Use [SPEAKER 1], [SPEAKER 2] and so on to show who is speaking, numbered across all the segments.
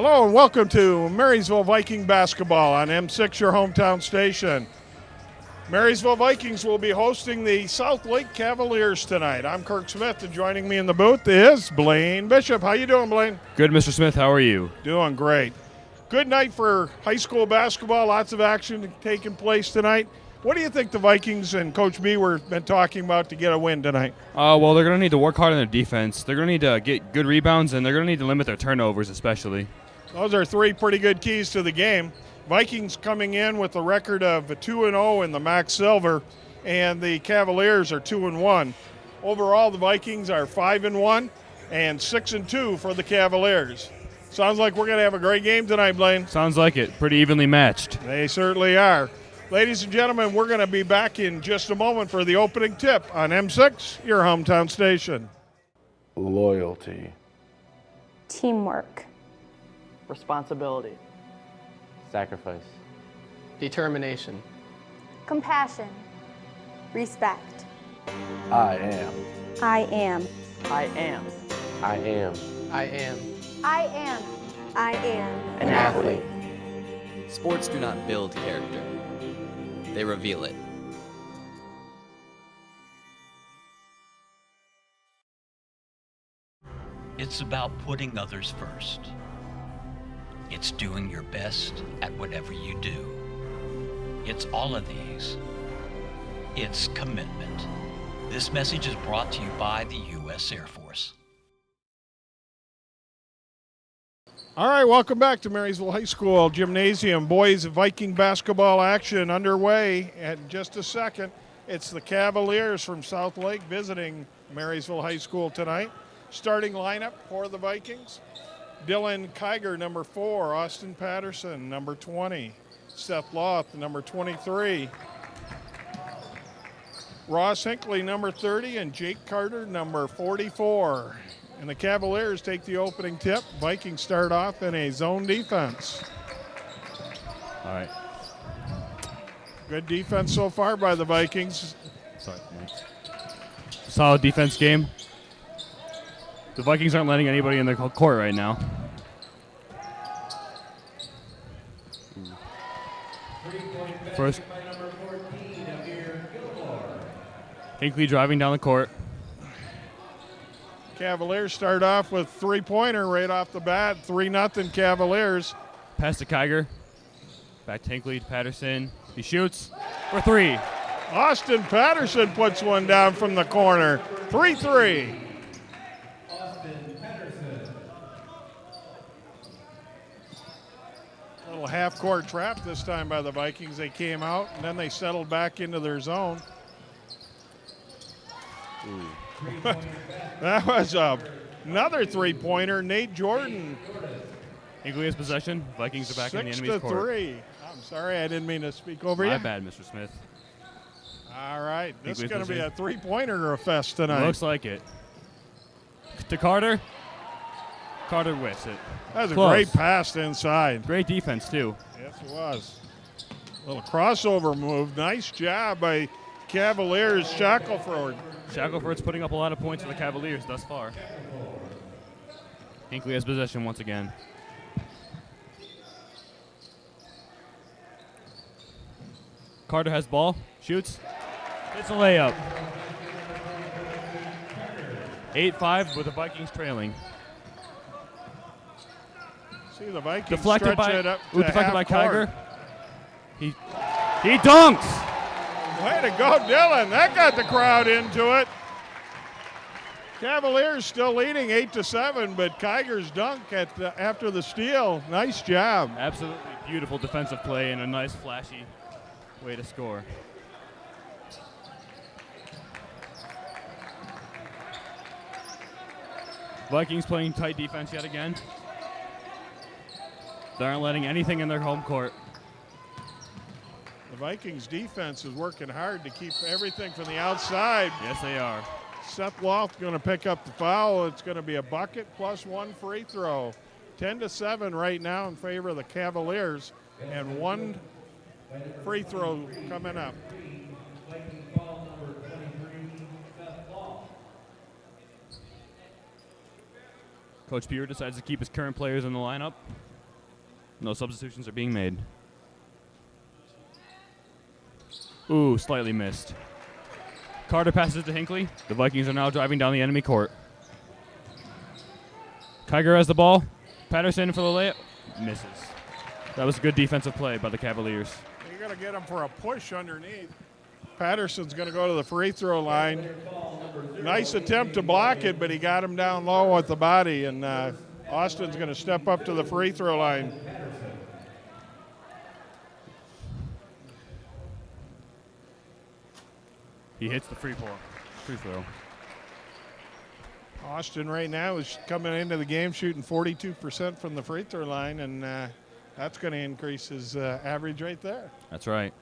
[SPEAKER 1] Hello and welcome to Marysville Viking basketball on M6, your hometown station. Marysville Vikings will be hosting the South Lake Cavaliers tonight. I'm Kirk Smith, and joining me in the booth is Blaine Bishop. How you doing, Blaine?
[SPEAKER 2] Good, Mr. Smith. How are you?
[SPEAKER 1] Doing great. Good night for high school basketball. Lots of action taking place tonight. What do you think the Vikings and Coach B were been talking about to get a win tonight?
[SPEAKER 2] Well, they're going to need to work hard on their defense. They're going to need to get good rebounds, and they're going to need to limit their turnovers especially.
[SPEAKER 1] Those are three pretty good keys to the game. Vikings coming in with a record of 2-0 in the MAC Silver, and the Cavaliers are 2-1. Overall, the Vikings are 5-1 and 6-2 for the Cavaliers. Sounds like we're going to have a great game tonight, Blaine.
[SPEAKER 2] Sounds like it. Pretty evenly matched.
[SPEAKER 1] They certainly are. Ladies and gentlemen, we're going to be back in just a moment for the opening tip on M6, your hometown station.
[SPEAKER 3] Loyalty.
[SPEAKER 4] Teamwork.
[SPEAKER 5] Responsibility.
[SPEAKER 3] Sacrifice.
[SPEAKER 5] Determination.
[SPEAKER 4] Compassion. Respect.
[SPEAKER 3] I am.
[SPEAKER 4] I am.
[SPEAKER 5] I am.
[SPEAKER 3] I am.
[SPEAKER 5] I am.
[SPEAKER 4] I am. I am.
[SPEAKER 5] An athlete.
[SPEAKER 6] Sports do not build character, they reveal it.
[SPEAKER 7] It's about putting others first. It's doing your best at whatever you do. It's all of these. It's commitment. This message is brought to you by the U.S. Air Force.
[SPEAKER 1] All right, welcome back to Marysville High School Gymnasium. Boys Viking basketball action underway in just a second. It's the Cavaliers from South Lake visiting Marysville High School tonight. Starting lineup for the Vikings: Dylan Kiger, number 4, Austin Patterson, number 20, Seth Loth, number 23, Ross Hinckley, number 30, and Jake Carter, number 44. And the Cavaliers take the opening tip. Vikings start off in a zone defense.
[SPEAKER 2] All right.
[SPEAKER 1] Good defense so far by the Vikings.
[SPEAKER 2] Sorry. Solid defense game. The Vikings aren't letting anybody in their court right now. First, Hinckley driving down the court.
[SPEAKER 1] Cavaliers start off with three-pointer right off the bat, 3-0 Cavaliers.
[SPEAKER 2] Pass to Kiger. Back to Hinckley to Patterson. He shoots for 3.
[SPEAKER 1] Austin Patterson puts one down from the corner, 3-3. Little half-court trap this time by the Vikings. They came out, and then they settled back into their zone. That was another three-pointer. Nate Jordan.
[SPEAKER 2] Hinckley has possession. Vikings are back in the enemy's court.
[SPEAKER 1] 6-3. I'm sorry, I didn't mean to speak over you.
[SPEAKER 2] My bad, Mr. Smith.
[SPEAKER 1] All right, this is
[SPEAKER 2] Hinckley's
[SPEAKER 1] going to be a
[SPEAKER 2] possession.
[SPEAKER 1] three-pointer fest tonight.
[SPEAKER 2] Looks like it. To Carter. Carter whiffs it.
[SPEAKER 1] That was a
[SPEAKER 2] Close.
[SPEAKER 1] great pass inside.
[SPEAKER 2] Great defense, too.
[SPEAKER 1] Yes, it was. Little crossover move. Nice job by Cavaliers. Shackelford.
[SPEAKER 2] Shackelford's putting up a lot of points for the Cavaliers thus far. Hinckley has possession once again. Carter has ball. Shoots. It's a layup. 8-5 with the Vikings trailing.
[SPEAKER 1] See the Vikings
[SPEAKER 2] Deflected
[SPEAKER 1] stretch
[SPEAKER 2] by,
[SPEAKER 1] it up to
[SPEAKER 2] deflected by
[SPEAKER 1] half court.
[SPEAKER 2] Kiger. He dunks.
[SPEAKER 1] Way to go, Dylan. That got the crowd into it. Cavaliers still leading 8-7, but Kiger's dunk after the steal. Nice job.
[SPEAKER 2] Absolutely beautiful defensive play and a nice flashy way to score. Vikings playing tight defense yet again. They aren't letting anything in their home court.
[SPEAKER 1] The Vikings defense is working hard to keep everything from the outside.
[SPEAKER 2] Yes, they are.
[SPEAKER 1] Seth Loth going to pick up the foul. It's going to be a bucket plus one free throw. 10-7 right now in favor of the Cavaliers, and one free throw coming up.
[SPEAKER 2] Coach Beer decides to keep his current players in the lineup. No substitutions are being made. Ooh, slightly missed. Carter passes to Hinckley. The Vikings are now driving down the enemy court. Kiger has the ball. Patterson for the layup. Misses. That was a good defensive play by the Cavaliers.
[SPEAKER 1] You got to get him for a push underneath. Patterson's going to go to the free throw line. Nice attempt to block it, but he got him down low with the body, and Austin's going to step up to the free throw line.
[SPEAKER 2] He hits the free throw.
[SPEAKER 1] Austin right now is coming into the game shooting 42% from the free throw line, and that's going to increase his average right there.
[SPEAKER 2] That's right.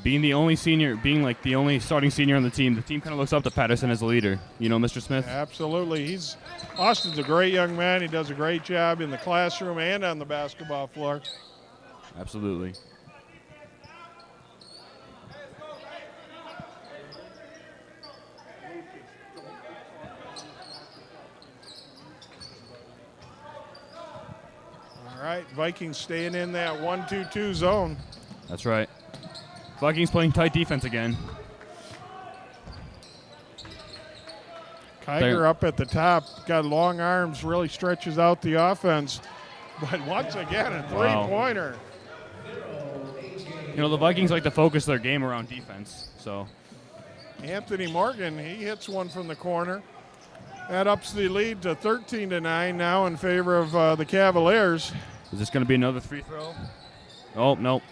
[SPEAKER 2] Being the only senior, being like the only starting senior on the team kind of looks up to Patterson as a leader. You know, Mr. Smith?
[SPEAKER 1] Absolutely. Austin's a great young man. He does a great job in the classroom and on the basketball floor.
[SPEAKER 2] Absolutely.
[SPEAKER 1] All right, Vikings staying in that 1-2-2 zone.
[SPEAKER 2] That's right. Vikings playing tight defense again.
[SPEAKER 1] Kiger up at the top, got long arms, really stretches out the offense. But once again, a three-pointer.
[SPEAKER 2] You know, the Vikings like to focus their game around defense. So
[SPEAKER 1] Anthony Morgan, he hits one from the corner. That ups the lead to 13-9 now in favor of the Cavaliers.
[SPEAKER 2] is this going to be another free throw? Oh, no.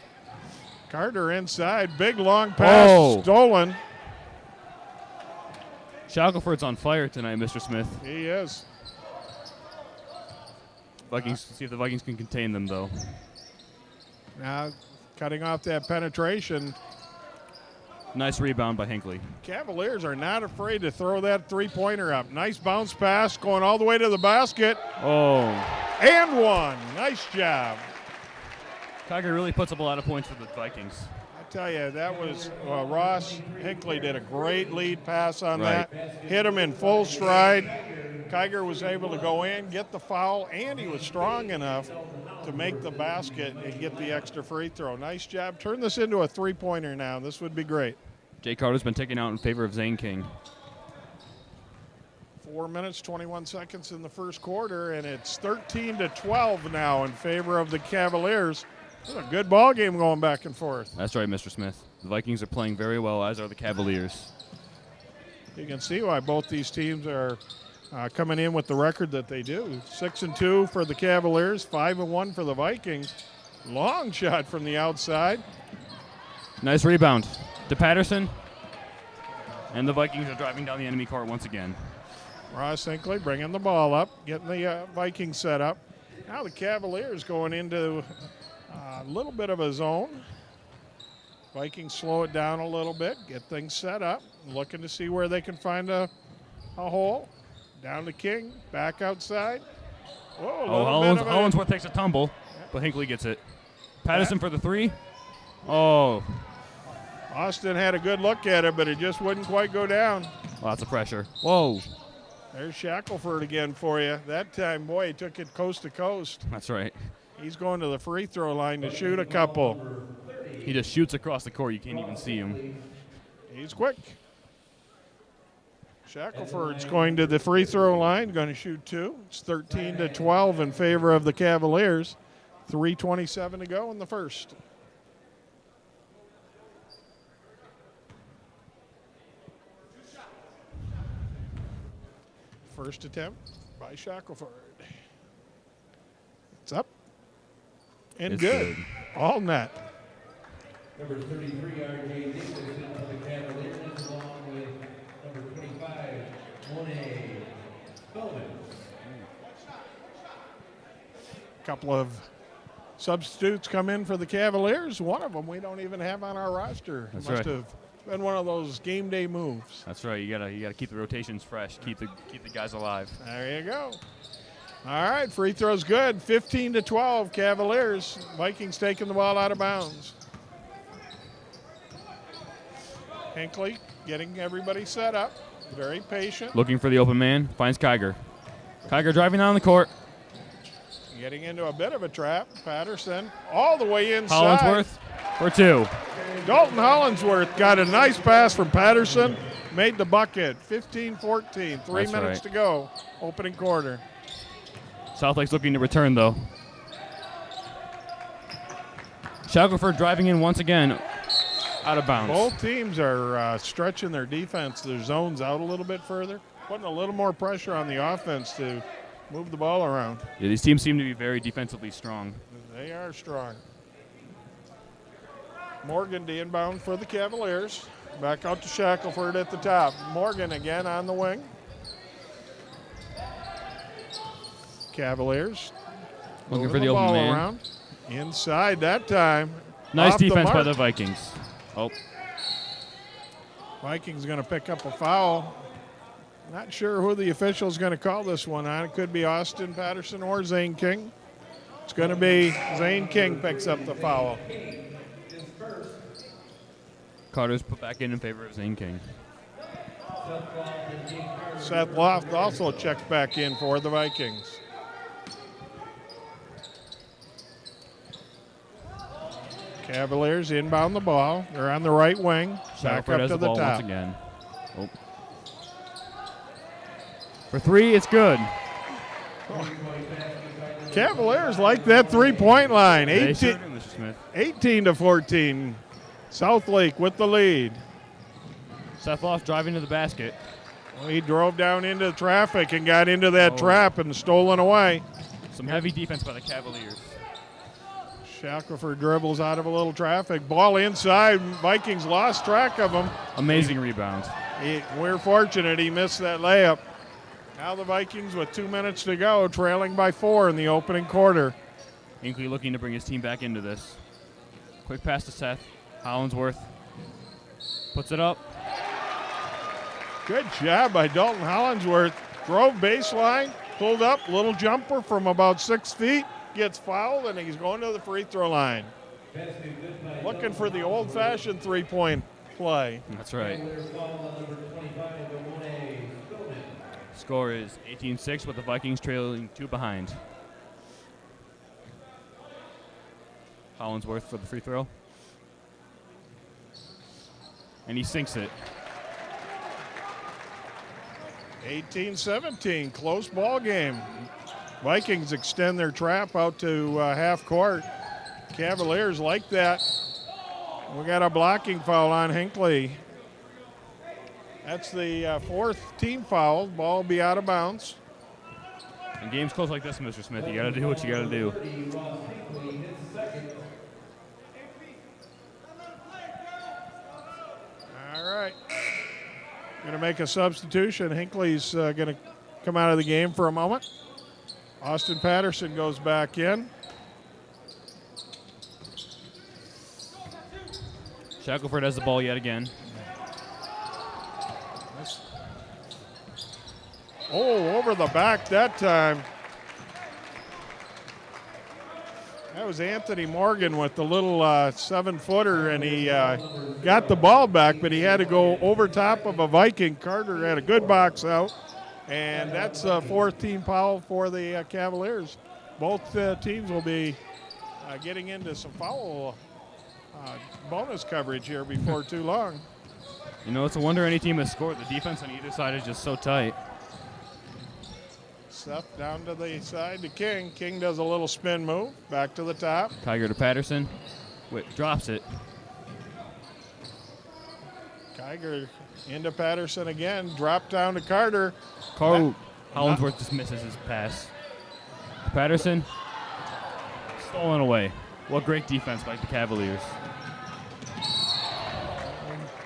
[SPEAKER 1] Carter inside, big long pass stolen.
[SPEAKER 2] Shackelford's on fire tonight, Mr. Smith.
[SPEAKER 1] He is.
[SPEAKER 2] Vikings, see if the Vikings can contain them, though.
[SPEAKER 1] Now cutting off that penetration.
[SPEAKER 2] Nice rebound by Hinckley.
[SPEAKER 1] Cavaliers are not afraid to throw that three-pointer up. Nice bounce pass going all the way to the basket.
[SPEAKER 2] Oh.
[SPEAKER 1] And one. Nice job.
[SPEAKER 2] Kiger really puts up a lot of points for the Vikings.
[SPEAKER 1] I tell you, that was Ross Hinckley did a great lead pass on that. Hit him in full stride. Kiger was able to go in, get the foul, and he was strong enough to make the basket and get the extra free throw. Nice job. Turn this into a three-pointer now. This would be great.
[SPEAKER 2] Jay Carter's been taken out in favor of Zane King.
[SPEAKER 1] 4 minutes, 21 seconds in the first quarter, and it's 13-12 now in favor of the Cavaliers. It's a good ball game going back and forth.
[SPEAKER 2] That's right, Mr. Smith. The Vikings are playing very well, as are the Cavaliers.
[SPEAKER 1] You can see why both these teams are coming in with the record that they do. 6-2 for the Cavaliers, 5-1 for the Vikings. Long shot from the outside.
[SPEAKER 2] Nice rebound to Patterson. And the Vikings are driving down the enemy court once again.
[SPEAKER 1] Ross Hinckley bringing the ball up, getting the Vikings set up. Now the Cavaliers going into a little bit of a zone. Vikings slow it down a little bit, get things set up, looking to see where they can find a hole. Down to King, back outside. Whoa,
[SPEAKER 2] Hollinsworth takes a tumble, but Hinckley gets it. Patterson for the three. Oh.
[SPEAKER 1] Austin had a good look at it, but it just wouldn't quite go down.
[SPEAKER 2] Lots of pressure. Whoa.
[SPEAKER 1] There's Shackelford again for you. That time, boy, he took it coast to coast.
[SPEAKER 2] That's right.
[SPEAKER 1] He's going to the free throw line to shoot a couple.
[SPEAKER 2] He just shoots across the court. You can't even see him.
[SPEAKER 1] He's quick. Shackelford's going to the free throw line, going to shoot two. It's 13-12 in favor of the Cavaliers. 3:27 to go in the first. First attempt by Shackelford. It's up. And
[SPEAKER 2] It's
[SPEAKER 1] good. All net.
[SPEAKER 8] Number 33, R.J. Dickinson of the Cavaliers, along with number 25, Monet Sullivan.
[SPEAKER 1] A couple of substitutes come in for the Cavaliers. One of them we don't even have on our roster.
[SPEAKER 2] That's
[SPEAKER 1] Must
[SPEAKER 2] right.
[SPEAKER 1] have been one of those game day moves.
[SPEAKER 2] That's right. You gotta keep the rotations fresh. Keep the guys alive.
[SPEAKER 1] There you go. All right, free throw's good. 15-12, Cavaliers. Vikings taking the ball out of bounds. Hinckley getting everybody set up. Very patient.
[SPEAKER 2] Looking for the open man. Finds Kiger. Kiger driving down the court.
[SPEAKER 1] Getting into a bit of a trap. Patterson all the way inside.
[SPEAKER 2] Hollinsworth for 2.
[SPEAKER 1] Dalton Hollinsworth got a nice pass from Patterson. Made the bucket. 15-14. 3
[SPEAKER 2] That's
[SPEAKER 1] minutes
[SPEAKER 2] right.
[SPEAKER 1] to go. Opening quarter.
[SPEAKER 2] Southlake's looking to return, though. Shackelford driving in once again. Out of bounds.
[SPEAKER 1] Both teams are stretching their defense, their zones out a little bit further, putting a little more pressure on the offense to move the ball around.
[SPEAKER 2] Yeah, these teams seem to be very defensively strong.
[SPEAKER 1] They are strong. Morgan to inbound for the Cavaliers. Back out to Shackelford at the top. Morgan again on the wing. Cavaliers
[SPEAKER 2] Looking
[SPEAKER 1] moving
[SPEAKER 2] for the open
[SPEAKER 1] ball
[SPEAKER 2] man.
[SPEAKER 1] around. Inside that time.
[SPEAKER 2] Nice
[SPEAKER 1] Off the
[SPEAKER 2] defense by
[SPEAKER 1] mark.
[SPEAKER 2] the Vikings. Oh,
[SPEAKER 1] Vikings going to pick up a foul. Not sure who the official is going to call this one on. It could be Austin Patterson or Zane King. It's going to be Zane King picks up the foul.
[SPEAKER 2] Carter's put back in favor of Zane King.
[SPEAKER 1] Seth Loft also checks back in for the Vikings. Cavaliers inbound the ball. They're on the right wing. Back
[SPEAKER 2] Shackelford
[SPEAKER 1] up
[SPEAKER 2] has
[SPEAKER 1] to
[SPEAKER 2] the
[SPEAKER 1] the
[SPEAKER 2] ball
[SPEAKER 1] top.
[SPEAKER 2] once again. Oh. For 3, it's good.
[SPEAKER 1] Cavaliers like that three-point line.
[SPEAKER 2] They sure do, Mr. Smith.
[SPEAKER 1] 18-14. Southlake with the lead.
[SPEAKER 2] Seth Loft driving to the basket.
[SPEAKER 1] Well, he drove down into traffic and got into that
[SPEAKER 2] Oh.
[SPEAKER 1] trap and stolen away.
[SPEAKER 2] Some heavy defense by the Cavaliers.
[SPEAKER 1] Shackelford dribbles out of a little traffic. Ball inside. Vikings lost track of him.
[SPEAKER 2] Amazing rebound.
[SPEAKER 1] We're fortunate he missed that layup. Now the Vikings with 2 minutes to go, trailing by 4 in the opening quarter.
[SPEAKER 2] Hinkley looking to bring his team back into this. Quick pass to Seth. Hollinsworth puts it up.
[SPEAKER 1] Good job by Dalton Hollinsworth. Drove baseline, pulled up, little jumper from about 6 feet, gets fouled, and he's going to the free throw line. Looking for the old-fashioned three-point play.
[SPEAKER 2] That's right. Score is 18-6 with the Vikings trailing 2 behind. Hollinsworth for the free throw. And he sinks it.
[SPEAKER 1] 18-17, close ball game. Vikings extend their trap out to half court. Cavaliers like that. We got a blocking foul on Hinckley. That's the fourth team foul. Ball will be out of bounds.
[SPEAKER 2] In games close like this, Mr. Smith, you got to do what you got to do.
[SPEAKER 1] All right. Going to make a substitution. Hinckley's going to come out of the game for a moment. Austin Patterson goes back in.
[SPEAKER 2] Shackelford has the ball yet again.
[SPEAKER 1] Oh, over the back that time. That was Anthony Morgan with the little 7-footer, and he got the ball back, but he had to go over top of a Viking. Carter had a good box out, and that's a fourth team foul for the Cavaliers. Both teams will be getting into some foul bonus coverage here before too long.
[SPEAKER 2] You know, it's a wonder any team has scored. The defense on either side is just so tight.
[SPEAKER 1] Seth down to the side to King. King does a little spin move, back to the top.
[SPEAKER 2] Tiger to Patterson. Drops it.
[SPEAKER 1] Kiger into Patterson again. Drop down to Carter.
[SPEAKER 2] Hollinsworth just misses his pass. Patterson. Stolen away. What great defense by the Cavaliers.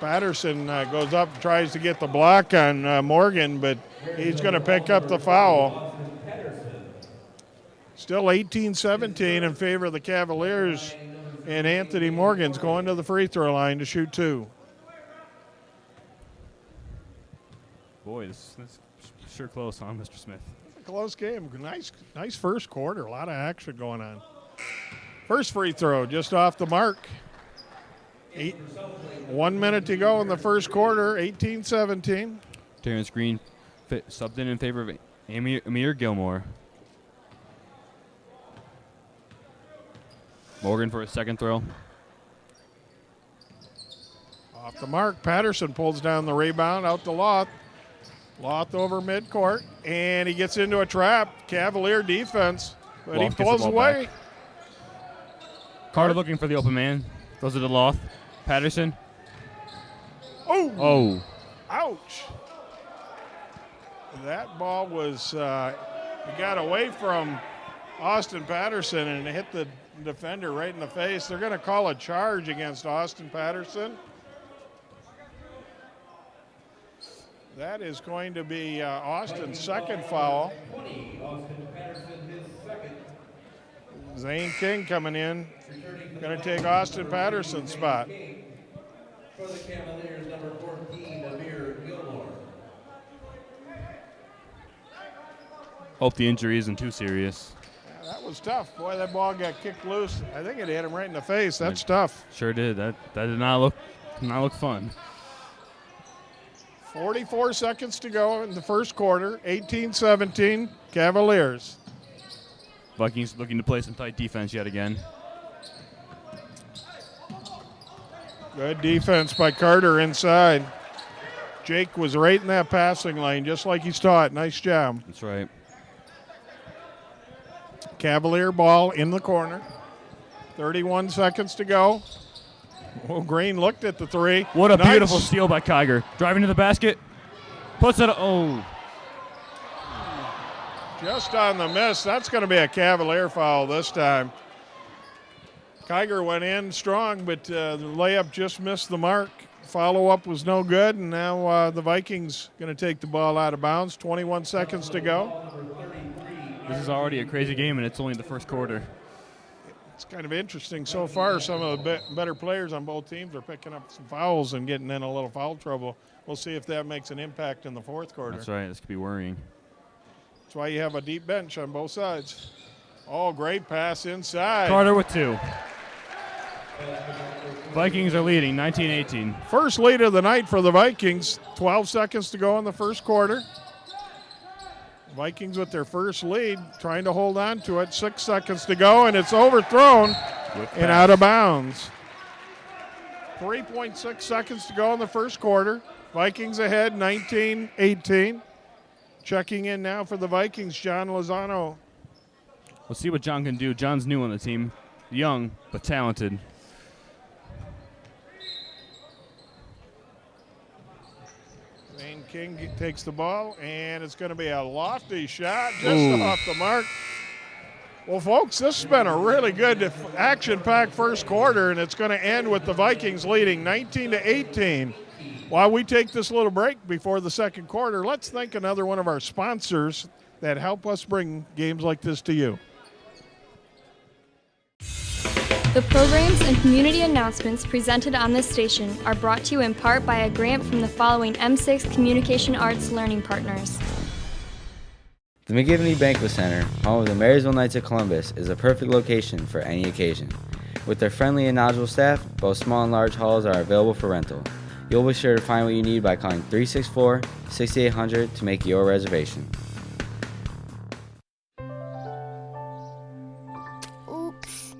[SPEAKER 1] Patterson goes up and tries to get the block on Morgan, but he's going to pick up the foul. Still 18-17 in favor of the Cavaliers, and Anthony Morgan's going to the free throw line to shoot 2.
[SPEAKER 2] Boy, this is sure close, huh, Mr. Smith?
[SPEAKER 1] It's a close game. Nice first quarter. A lot of action going on. First free throw just off the mark. 1 minute to go in the first quarter, 18-17.
[SPEAKER 2] Terrence Green subbed in favor of Amir Gilmore. Morgan for his second throw.
[SPEAKER 1] Off the mark, Patterson pulls down the rebound out to Loth. Loth over midcourt, and he gets into a trap. Cavalier defense, but
[SPEAKER 2] Loth
[SPEAKER 1] he
[SPEAKER 2] gets the
[SPEAKER 1] pulls
[SPEAKER 2] ball
[SPEAKER 1] away.
[SPEAKER 2] back. Carter looking for the open man. Those are the Loth. Patterson. Oh.
[SPEAKER 1] Ouch. That ball was, it got away from Austin Patterson and it hit the defender right in the face. They're going to call a charge against Austin Patterson. That is going to be Austin's second foul.
[SPEAKER 8] 20, Austin Patterson, his second.
[SPEAKER 1] Zane King coming in, going to take Austin Patterson's spot.
[SPEAKER 8] For the Cavaliers, number 14, Amir Gilmore.
[SPEAKER 2] Hope the injury isn't too serious.
[SPEAKER 1] Yeah, that was tough. Boy, that ball got kicked loose. I think it hit him right in the face. That's tough.
[SPEAKER 2] Sure did. That did not look fun.
[SPEAKER 1] 44 seconds to go in the first quarter. 18-17, Cavaliers.
[SPEAKER 2] Vikings looking to play some tight defense yet again.
[SPEAKER 1] Good defense by Carter inside. Jake was right in that passing lane, just like he's taught. Nice job.
[SPEAKER 2] That's right.
[SPEAKER 1] Cavalier ball in the corner. 31 seconds to go. Oh, Green looked at the three.
[SPEAKER 2] What a
[SPEAKER 1] Nice.
[SPEAKER 2] beautiful steal by Kiger. Driving to the basket. Puts it. Oh.
[SPEAKER 1] Just on the miss. That's going to be a Cavalier foul this time. Kiger went in strong, but the layup just missed the mark. Follow-up was no good, and now the Vikings going to take the ball out of bounds. 21 seconds to go.
[SPEAKER 2] This is already a crazy game, and it's only the first quarter.
[SPEAKER 1] It's kind of interesting so far. Some of the better players on both teams are picking up some fouls and getting in a little foul trouble. We'll see if that makes an impact in the fourth quarter.
[SPEAKER 2] That's right. This could be worrying.
[SPEAKER 1] That's why you have a deep bench on both sides. Oh, great pass inside.
[SPEAKER 2] Carter with two. Vikings are leading 19-18.
[SPEAKER 1] First lead of the night for the Vikings. 12 seconds to go in the first quarter. Vikings with their first lead, trying to hold on to it. 6 seconds to go, and it's overthrown and out of bounds. 3.6 seconds to go in the first quarter. Vikings ahead, 19-18. Checking in now for the Vikings, John Lozano.
[SPEAKER 2] We'll see what John can do. John's new on the team. Young, but talented.
[SPEAKER 1] Wayne King takes the ball, and it's going to be a lofty shot just off the mark. Well, folks, this has been a really good action-packed first quarter, and it's going to end with the Vikings leading 19-18. While we take this little break before the second quarter, let's thank another one of our sponsors that help us bring games like this to you.
[SPEAKER 9] The programs and community announcements presented on this station are brought to you in part by a grant from the following M6 Communication Arts Learning Partners.
[SPEAKER 10] The McGivney Banquet Center, home of the Marysville Knights of Columbus, is a perfect location for any occasion. With their friendly and knowledgeable staff, both small and large halls are available for rental. You'll be sure to find what you need by calling 364-6800 to make your reservation.
[SPEAKER 11] Oops.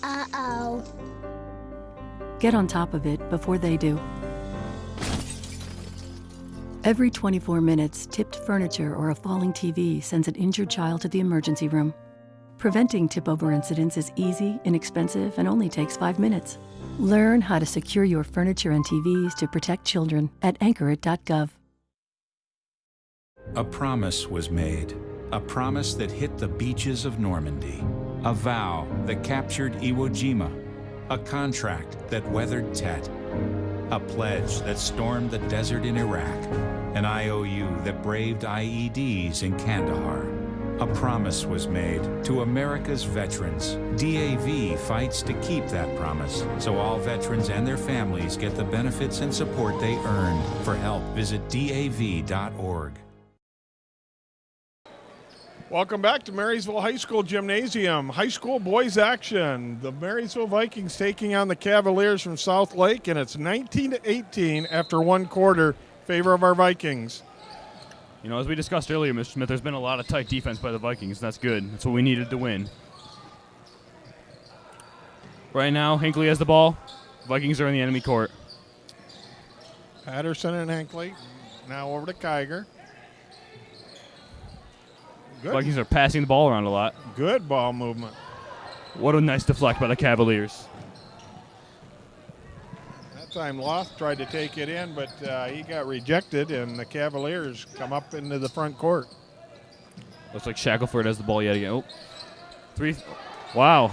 [SPEAKER 11] Uh-oh.
[SPEAKER 12] Get on top of it before they do. Every 24 minutes, tipped furniture or a falling TV sends an injured child to the emergency room. Preventing tip-over incidents is easy, inexpensive, and only takes 5 minutes. Learn how to secure your furniture and TVs to protect children at anchorit.gov.
[SPEAKER 13] A promise was made, a promise that hit the beaches of Normandy, a vow that captured Iwo Jima, a contract that weathered Tet, a pledge that stormed the desert in Iraq, an IOU that braved IEDs in Kandahar. A promise was made to America's veterans. DAV fights to keep that promise, so all veterans and their families get the benefits and support they earned. For help, visit DAV.org.
[SPEAKER 1] Welcome back to Marysville High School Gymnasium. High school boys action. The Marysville Vikings taking on the Cavaliers from South Lake, and it's 19-18 after one quarter, favor of our Vikings.
[SPEAKER 2] You know, as we discussed earlier, Mr. Smith, there's been a lot of tight defense by the Vikings. That's good. That's what we needed to win. Right now, Hinckley has the ball. Vikings are in the enemy court.
[SPEAKER 1] Patterson and Hinckley. Now over to Kiger. Good.
[SPEAKER 2] Vikings are passing the ball around a lot.
[SPEAKER 1] Good ball movement.
[SPEAKER 2] What a nice deflect by the Cavaliers.
[SPEAKER 1] That time Loth tried to take it in, but he got rejected, and the Cavaliers come up into the front court.
[SPEAKER 2] Looks like Shackelford has the ball yet again. Oh, three. Wow.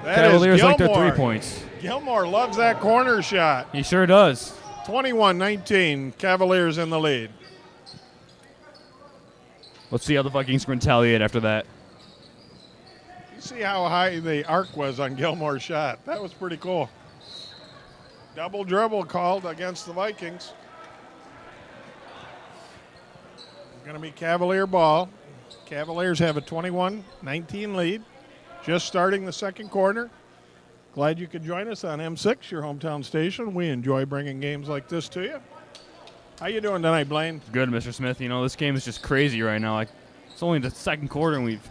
[SPEAKER 2] Cavaliers like their 3 points.
[SPEAKER 1] Gilmore loves that corner shot.
[SPEAKER 2] He sure does.
[SPEAKER 1] 21-19, Cavaliers in the lead.
[SPEAKER 2] Let's see how the Vikings can retaliate after that.
[SPEAKER 1] You see how high the arc was on Gilmore's shot. That was pretty cool. Double dribble called against the Vikings. It's going to be Cavalier ball. Cavaliers have a 21-19 lead. Just starting the second quarter. Glad you could join us on M6, your hometown station. We enjoy bringing games like this to you. How you doing tonight, Blaine?
[SPEAKER 2] Good, Mr. Smith. You know, this game is just crazy right now. Like, it's only the second quarter, and we've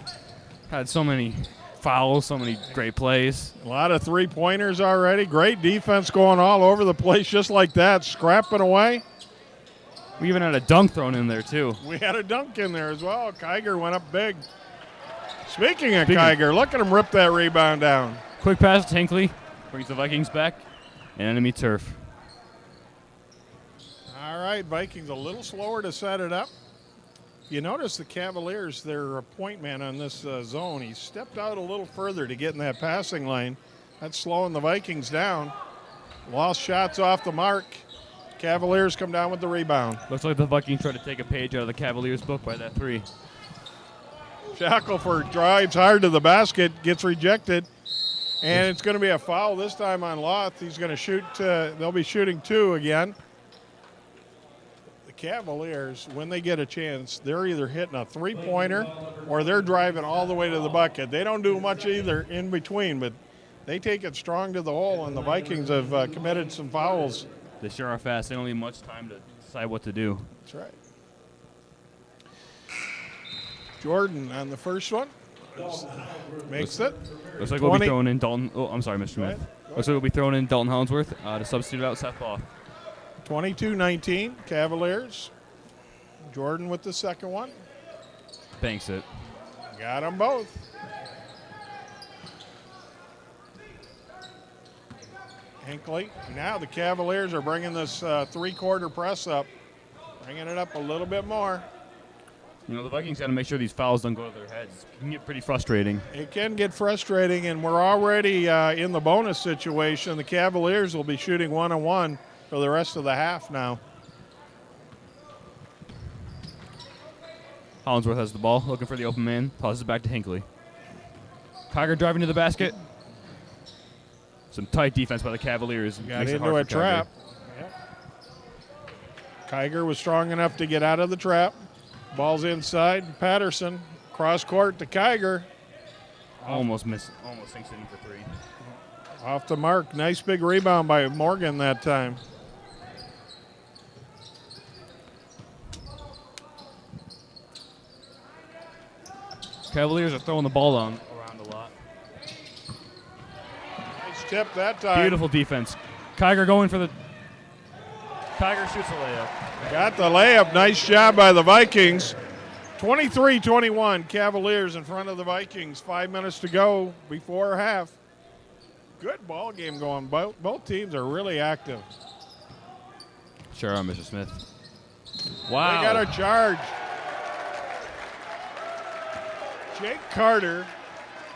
[SPEAKER 2] had so many fouls, so many great plays.
[SPEAKER 1] A lot of three-pointers already. Great defense going all over the place just like that, scrapping away.
[SPEAKER 2] We even had a dunk thrown in there, too.
[SPEAKER 1] We had a dunk in there as well. Kiger went up big. Speaking of Kiger, look at him rip that rebound down.
[SPEAKER 2] Quick pass to Hinckley. Brings the Vikings back in enemy turf.
[SPEAKER 1] All right, Vikings a little slower to set it up. You notice the Cavaliers, their point man on this zone, he stepped out a little further to get in that passing lane. That's slowing the Vikings down. Lost shots off the mark. Cavaliers come down with the rebound.
[SPEAKER 2] Looks like the Vikings tried to take a page out of the Cavaliers' book by that three.
[SPEAKER 1] Shackelford drives hard to the basket, gets rejected, and it's going to be a foul this time on Loth. He's going to shoot. They'll be shooting two again. The Cavaliers, when they get a chance, they're either hitting a three-pointer or they're driving all the way to the bucket. They don't do much either in between, but they take it strong to the hole, and the Vikings have committed some fouls.
[SPEAKER 2] They sure are fast. They don't need much time to decide what to do.
[SPEAKER 1] That's right. Jordan on the first one. Makes it.
[SPEAKER 2] Looks like we'll be throwing in Dalton. Oh, I'm sorry, Mr. Smith. Looks like we'll be throwing in Dalton Hollingsworth to substitute out Seth Ball.
[SPEAKER 1] 22-19, Cavaliers. Jordan with the second one.
[SPEAKER 2] Banks it.
[SPEAKER 1] Got them both. Hinckley. Now the Cavaliers are bringing this three-quarter press up, bringing it up a little bit more.
[SPEAKER 2] You know, the Vikings got to make sure these fouls don't go to their heads. It can get pretty frustrating.
[SPEAKER 1] It can get frustrating, and we're already in the bonus situation. The Cavaliers will be shooting one-on-one for the rest of the half now.
[SPEAKER 2] Hollingsworth has the ball, looking for the open man. Tosses it back to Hinckley. Kiger driving to the basket. Some tight defense by the Cavaliers.
[SPEAKER 1] Got into a trap. Yep. Kiger was strong enough to get out of the trap. Ball's inside. Patterson, cross court to Kiger.
[SPEAKER 2] Almost sinks it in for three.
[SPEAKER 1] Off the mark. Nice big rebound by Morgan that time.
[SPEAKER 2] Cavaliers are throwing the ball around a lot.
[SPEAKER 1] Nice tip that time.
[SPEAKER 2] Beautiful defense. Kiger going for the... Kiger shoots a layup.
[SPEAKER 1] Got the layup. Nice job by the Vikings. 23-21, Cavaliers in front of the Vikings. 5 minutes to go before half. Good ball game going. Both teams are really active.
[SPEAKER 2] Sure, Mr. Smith. Wow.
[SPEAKER 1] They got a charge. Jake Carter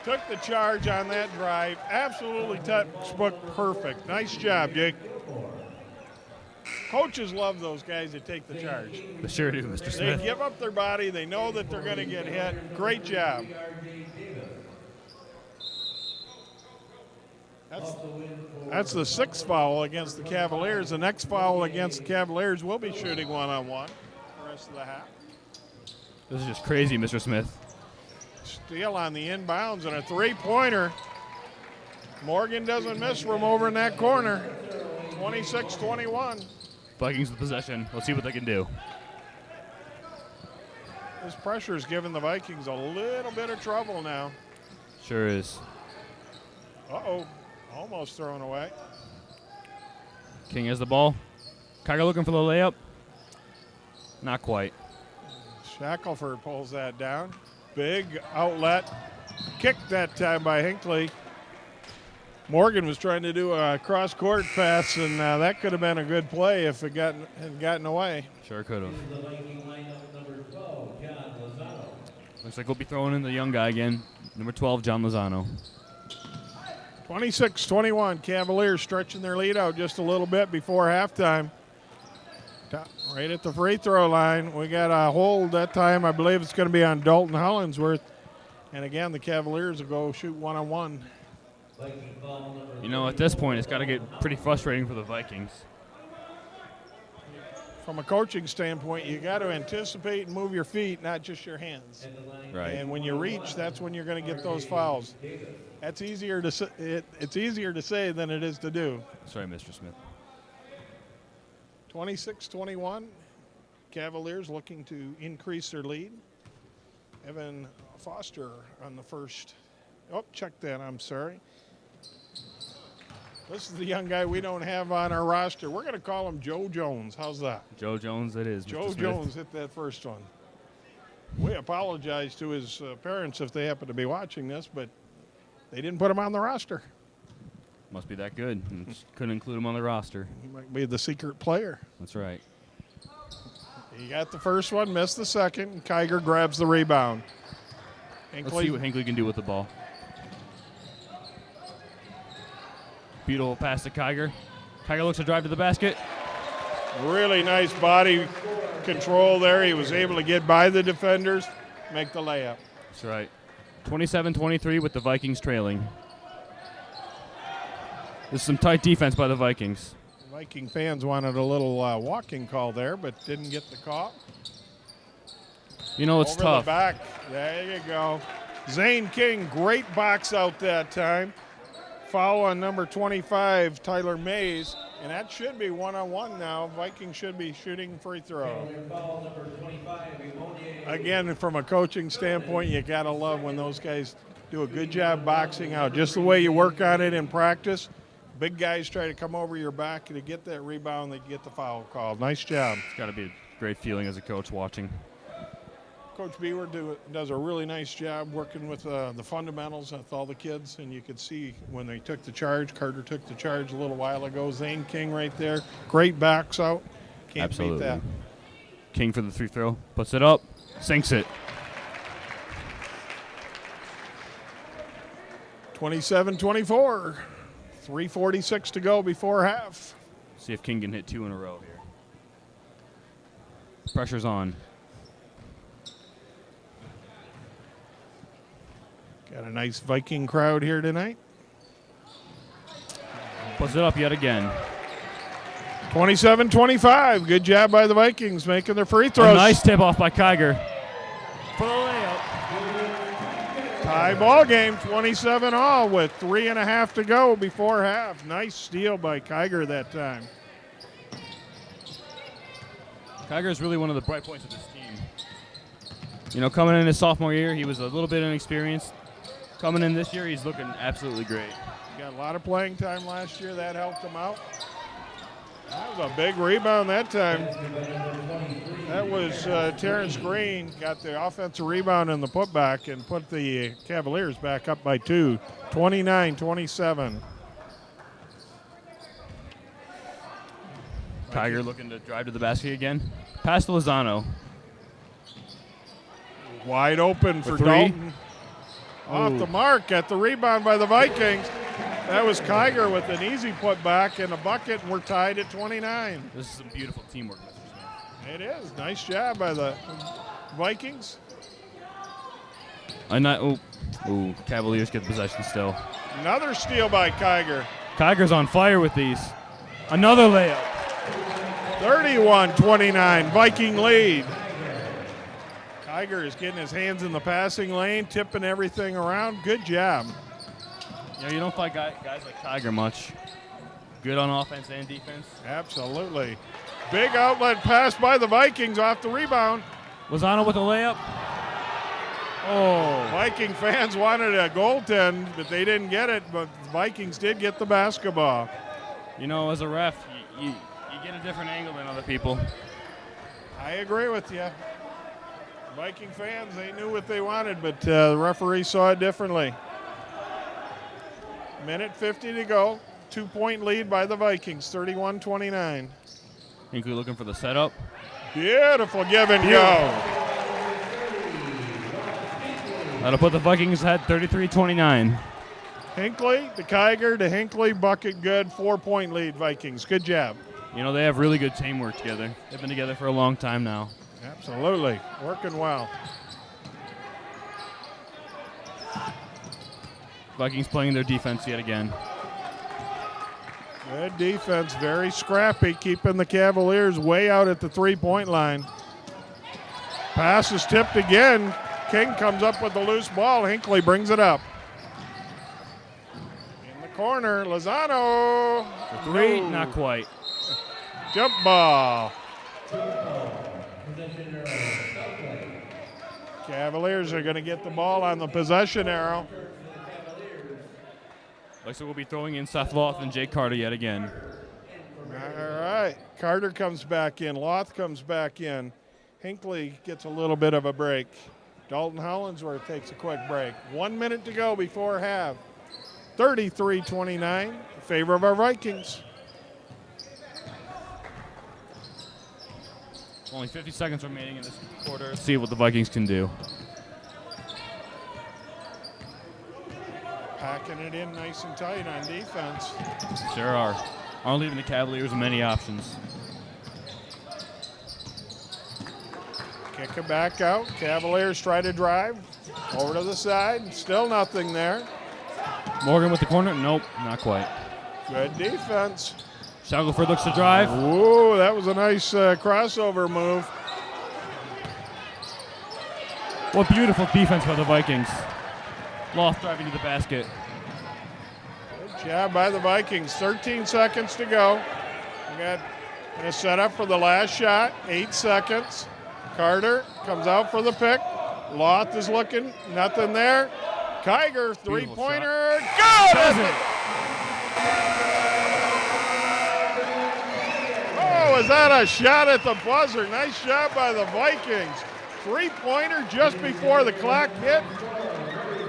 [SPEAKER 1] took the charge on that drive. Absolutely textbook perfect. Nice job, Jake. Coaches love those guys that take the charge.
[SPEAKER 2] They sure do, Mr. Smith.
[SPEAKER 1] They give up their body. They know that they're going to get hit. Great job. That's the sixth foul against the Cavaliers. The next foul against the Cavaliers will be shooting one-on-one the rest of the half.
[SPEAKER 2] This is just crazy, Mr. Smith.
[SPEAKER 1] Steal on the inbounds and a three-pointer. Morgan doesn't miss from over in that corner. 26-21.
[SPEAKER 2] Vikings with possession. Let's see what they can do.
[SPEAKER 1] This pressure is giving the Vikings a little bit of trouble now.
[SPEAKER 2] Sure is.
[SPEAKER 1] Uh-oh, almost thrown away.
[SPEAKER 2] King has the ball. Kiger looking for the layup. Not quite.
[SPEAKER 1] Shackelford pulls that down. Big outlet. Kicked that time by Hinckley. Morgan was trying to do a cross-court pass, and that could have been a good play if it had gotten away.
[SPEAKER 2] Sure could have.
[SPEAKER 8] The Viking lineup, number 12, John Lozano.
[SPEAKER 2] Looks like we'll be throwing in the young guy again. Number 12, John Lozano.
[SPEAKER 1] 26-21. Cavaliers stretching their lead out just a little bit before halftime. Right at the free throw line. We got a hold that time. I believe it's going to be on Dalton Hollingsworth. And again, the Cavaliers will go shoot one-on-one.
[SPEAKER 2] You know, at this point, it's got to get pretty frustrating for the Vikings.
[SPEAKER 1] From a coaching standpoint, you got to anticipate and move your feet, not just your hands.
[SPEAKER 2] Right.
[SPEAKER 1] And when you reach, that's when you're going to get those fouls. That's easier to say, it's easier to say than it is to do.
[SPEAKER 2] Sorry, Mr. Smith.
[SPEAKER 1] 26-21. Cavaliers looking to increase their lead. Evan Foster on the first. Oh, check that. I'm sorry. This is the young guy we don't have on our roster. We're going to call him Joe Jones. How's that?
[SPEAKER 2] Joe Jones, it is.
[SPEAKER 1] Joe
[SPEAKER 2] Mr. Smith.
[SPEAKER 1] Jones hit that first one. We apologize to his parents if they happen to be watching this, but they didn't put him on the roster.
[SPEAKER 2] Must be that good. Just couldn't include him on the roster.
[SPEAKER 1] He might be the secret player.
[SPEAKER 2] That's right.
[SPEAKER 1] He got the first one, missed the second, and Kiger grabs the rebound.
[SPEAKER 2] Let's see what Hinckley can do with the ball. Beautiful pass to Kiger. Kiger looks to drive to the basket.
[SPEAKER 1] Really nice body control there. He was able to get by the defenders, make the layup.
[SPEAKER 2] That's right. 27-23 with the Vikings trailing. This is some tight defense by the Vikings.
[SPEAKER 1] Viking fans wanted a little walking call there, but didn't get the call.
[SPEAKER 2] You know, it's
[SPEAKER 1] Over
[SPEAKER 2] tough.
[SPEAKER 1] the back. There you go. Zane King, great box out that time. Foul on number 25, Tyler Mays, and that should be one-on-one now. Vikings should be shooting free throw. Again, from a coaching standpoint, you got to love when those guys do a good job boxing out. Just the way you work on it in practice. Big guys try to come over your back to get that rebound, they get the foul called. Nice job.
[SPEAKER 2] It's got to be a great feeling as a coach watching.
[SPEAKER 1] Coach Beaver does a really nice job working with the fundamentals with all the kids, and you could see when they took the charge, Carter took the charge a little while ago. Zane King right there, great backs out. Can't
[SPEAKER 2] Absolutely.
[SPEAKER 1] beat that.
[SPEAKER 2] King for the free throw, puts it up, sinks it.
[SPEAKER 1] 27-24, 3:46 to go before half.
[SPEAKER 2] See if King can hit two in a row here. Pressure's on.
[SPEAKER 1] Got a nice Viking crowd here tonight.
[SPEAKER 2] Puts it up yet again.
[SPEAKER 1] 27-25. Good job by the Vikings making their free throws.
[SPEAKER 2] A nice tip off by Kiger. For the layup.
[SPEAKER 1] Tie ball game, 27 all with 3.5 to go before half. Nice steal by Kiger that time.
[SPEAKER 2] Kiger is really one of the bright points of this team. You know, coming in his sophomore year, he was a little bit inexperienced. Coming in this year, he's looking absolutely great.
[SPEAKER 1] He got a lot of playing time last year. That helped him out. That was a big rebound that time. That was Terrence Green got the offensive rebound in the putback and put the Cavaliers back up by 2, 29-27.
[SPEAKER 2] Kiger looking to drive to the basket again. Pass to Lozano.
[SPEAKER 1] Wide open for
[SPEAKER 2] three.
[SPEAKER 1] Dalton. Off the mark at the rebound by the Vikings. That was Kiger with an easy putback and a bucket, and we're tied at 29.
[SPEAKER 2] This is some beautiful teamwork, Mr. Smith.
[SPEAKER 1] It is. Nice job by the Vikings.
[SPEAKER 2] Cavaliers get the possession still.
[SPEAKER 1] Another steal by Kiger.
[SPEAKER 2] Kiger's on fire with these. Another layup.
[SPEAKER 1] 31-29, Viking lead. Kiger is getting his hands in the passing lane, tipping everything around. Good job.
[SPEAKER 2] You know, you don't find guys like Kiger much. Good on offense and defense.
[SPEAKER 1] Absolutely. Big outlet pass by the Vikings off the rebound.
[SPEAKER 2] Lozano with a layup. Oh.
[SPEAKER 1] Viking fans wanted a goaltend, but they didn't get it. But the Vikings did get the basketball.
[SPEAKER 2] You know, as a ref, you get a different angle than other people.
[SPEAKER 1] I agree with you. Viking fans, they knew what they wanted, but the referee saw it differently. Minute 50 to go. 2-point lead by the Vikings, 31-29.
[SPEAKER 2] Hinkley looking for the setup.
[SPEAKER 1] Beautiful give and go.
[SPEAKER 2] That'll put the Vikings at 33-29.
[SPEAKER 1] Hinkley to Kiger to Hinkley, bucket good, 4-point lead Vikings. Good job.
[SPEAKER 2] You know, they have really good teamwork together. They've been together for a long time now.
[SPEAKER 1] Absolutely, working well.
[SPEAKER 2] Vikings playing their defense yet again.
[SPEAKER 1] Good defense, very scrappy, keeping the Cavaliers way out at the 3-point line. Pass is tipped again. King comes up with the loose ball. Hinkley brings it up. In the corner, Lozano.
[SPEAKER 2] For three,
[SPEAKER 1] No.
[SPEAKER 2] not quite.
[SPEAKER 1] Jump ball. Cavaliers are going to get the ball on the possession arrow.
[SPEAKER 2] Looks like we'll be throwing in Seth Loth and Jake Carter yet again.
[SPEAKER 1] All right. Carter comes back in. Loth comes back in. Hinkley gets a little bit of a break. Dalton Hollinsworth takes a quick break. 1 minute to go before half. 33-29 in favor of our Vikings.
[SPEAKER 2] Only 50 seconds remaining in this quarter. Let's see what the Vikings can do.
[SPEAKER 1] Packing it in nice and tight on defense.
[SPEAKER 2] Sure are. Aren't leaving the Cavaliers many options.
[SPEAKER 1] Kick it back out. Cavaliers try to drive. Over to the side. Still nothing there.
[SPEAKER 2] Morgan with the corner. Nope, not quite.
[SPEAKER 1] Good defense.
[SPEAKER 2] Shackelford looks to drive.
[SPEAKER 1] Whoa, that was a nice crossover move.
[SPEAKER 2] What beautiful defense by the Vikings. Loth driving to the basket.
[SPEAKER 1] Good job by the Vikings. 13 seconds to go. We got a setup for the last shot. 8 seconds. Carter comes out for the pick. Loth is looking. Nothing there. Kiger, three-pointer. Got it! Oh, is that a shot at the buzzer? Nice job by the Vikings. Three-pointer just before the clock hit.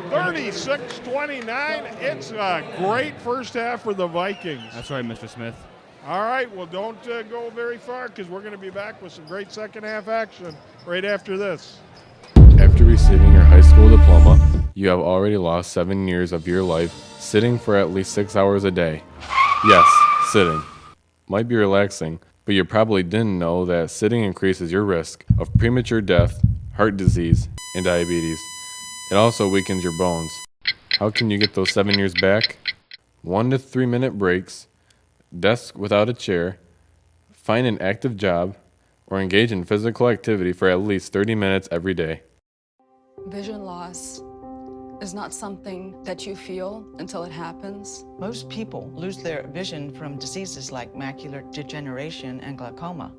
[SPEAKER 1] 36-29. It's a great first half for the Vikings.
[SPEAKER 2] That's right, Mr. Smith.
[SPEAKER 1] All right, well, don't go very far because we're going to be back with some great second half action right after this.
[SPEAKER 14] After receiving your high school diploma, you have already lost 7 years of your life sitting for at least 6 hours a day. Yes, sitting. Might be relaxing, but you probably didn't know that sitting increases your risk of premature death, heart disease, and diabetes. It also weakens your bones. How can you get those 7 years back? 1 to 3 minute breaks, desk without a chair, find an active job, or engage in physical activity for at least 30 minutes every day.
[SPEAKER 15] Vision loss is not something that you feel until it happens.
[SPEAKER 16] Most people lose their vision from diseases like macular degeneration and glaucoma,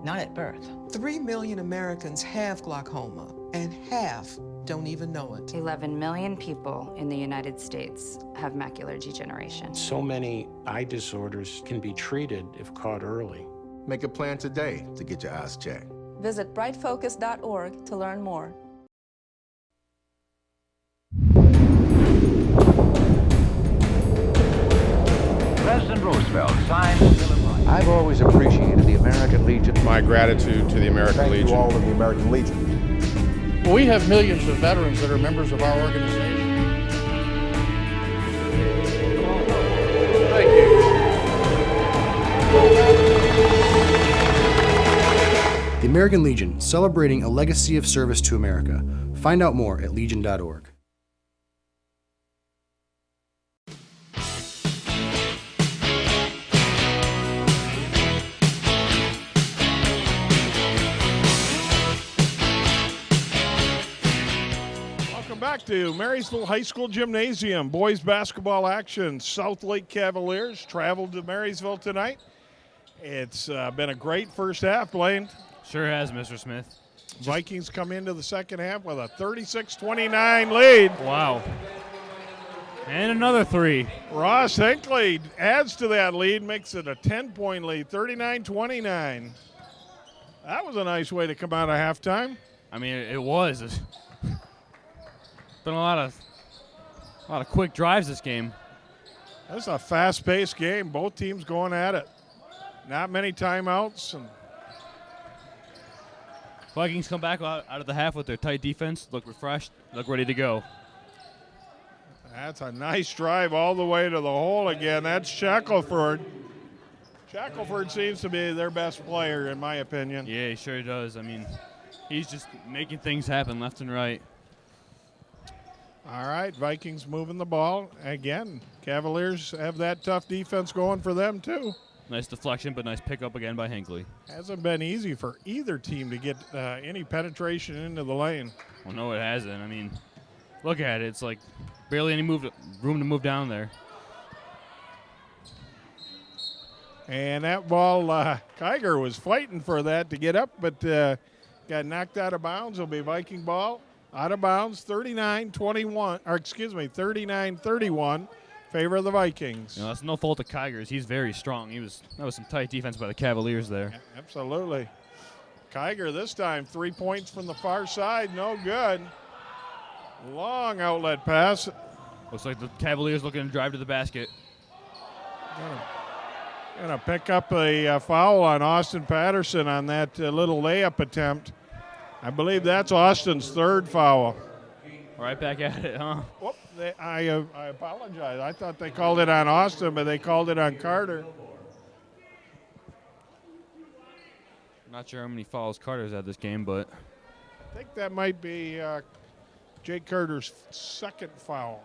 [SPEAKER 16] not at birth.
[SPEAKER 17] 3 million Americans have glaucoma, and half don't even know it.
[SPEAKER 18] 11 million people in the United States have macular degeneration.
[SPEAKER 19] So many eye disorders can be treated if caught early.
[SPEAKER 20] Make a plan today to get your eyes checked.
[SPEAKER 15] Visit brightfocus.org to learn more.
[SPEAKER 21] President Roosevelt signed the Bill of Rights.
[SPEAKER 22] I've always appreciated the American Legion.
[SPEAKER 23] My gratitude to the American Legion.
[SPEAKER 22] Thank you all of the American Legion.
[SPEAKER 24] We have millions of veterans that are members of our organization.
[SPEAKER 23] Thank you.
[SPEAKER 25] The American Legion, celebrating a legacy of service to America. Find out more at legion.org.
[SPEAKER 1] Back to Marysville High School Gymnasium. Boys basketball action. South Lake Cavaliers traveled to Marysville tonight. It's been a great first half, Blaine.
[SPEAKER 2] Sure has, Mr. Smith.
[SPEAKER 1] Vikings come into the second half with a 36-29 lead.
[SPEAKER 2] Wow. And another three.
[SPEAKER 1] Ross Hinckley adds to that lead, makes it a 10-point lead, 39-29. That was a nice way to come out of halftime.
[SPEAKER 2] I mean, it was. It's been a lot of quick drives this game.
[SPEAKER 1] That's a fast-paced game. Both teams going at it. Not many timeouts. And
[SPEAKER 2] Vikings come back out of the half with their tight defense, look refreshed, look ready to go.
[SPEAKER 1] that's a nice drive all the way to the hole again. That's Shackelford. Shackelford seems to be their best player, in my opinion.
[SPEAKER 2] Yeah, he sure does. I mean, he's just making things happen left and right.
[SPEAKER 1] All right, Vikings moving the ball. Again, Cavaliers have that tough defense going for them, too.
[SPEAKER 2] Nice deflection, but nice pickup again by Hinckley.
[SPEAKER 1] Hasn't been easy for either team to get any penetration into the lane.
[SPEAKER 2] Well, no, it hasn't. I mean, look at it. It's like barely any room to move down there.
[SPEAKER 1] And that ball, Kiger was fighting for that to get up, but got knocked out of bounds. It'll be Viking ball out of bounds, 39-31, favor of the Vikings.
[SPEAKER 2] You know, that's no fault of Kiger's. He's very strong. That was some tight defense by the Cavaliers there.
[SPEAKER 1] Yeah, absolutely. Kiger this time, 3 points from the far side, no good. Long outlet pass.
[SPEAKER 2] Looks like the Cavaliers looking to drive to the basket.
[SPEAKER 1] Gonna pick up a foul on Austin Patterson on that little layup attempt. I believe that's Austin's third foul.
[SPEAKER 2] Right back at it, huh?
[SPEAKER 1] Whoop, I apologize. I thought they called it on Austin, but they called it on Carter.
[SPEAKER 2] Not sure how many fouls Carter's had this game, but
[SPEAKER 1] I think that might be Jake Carter's second foul.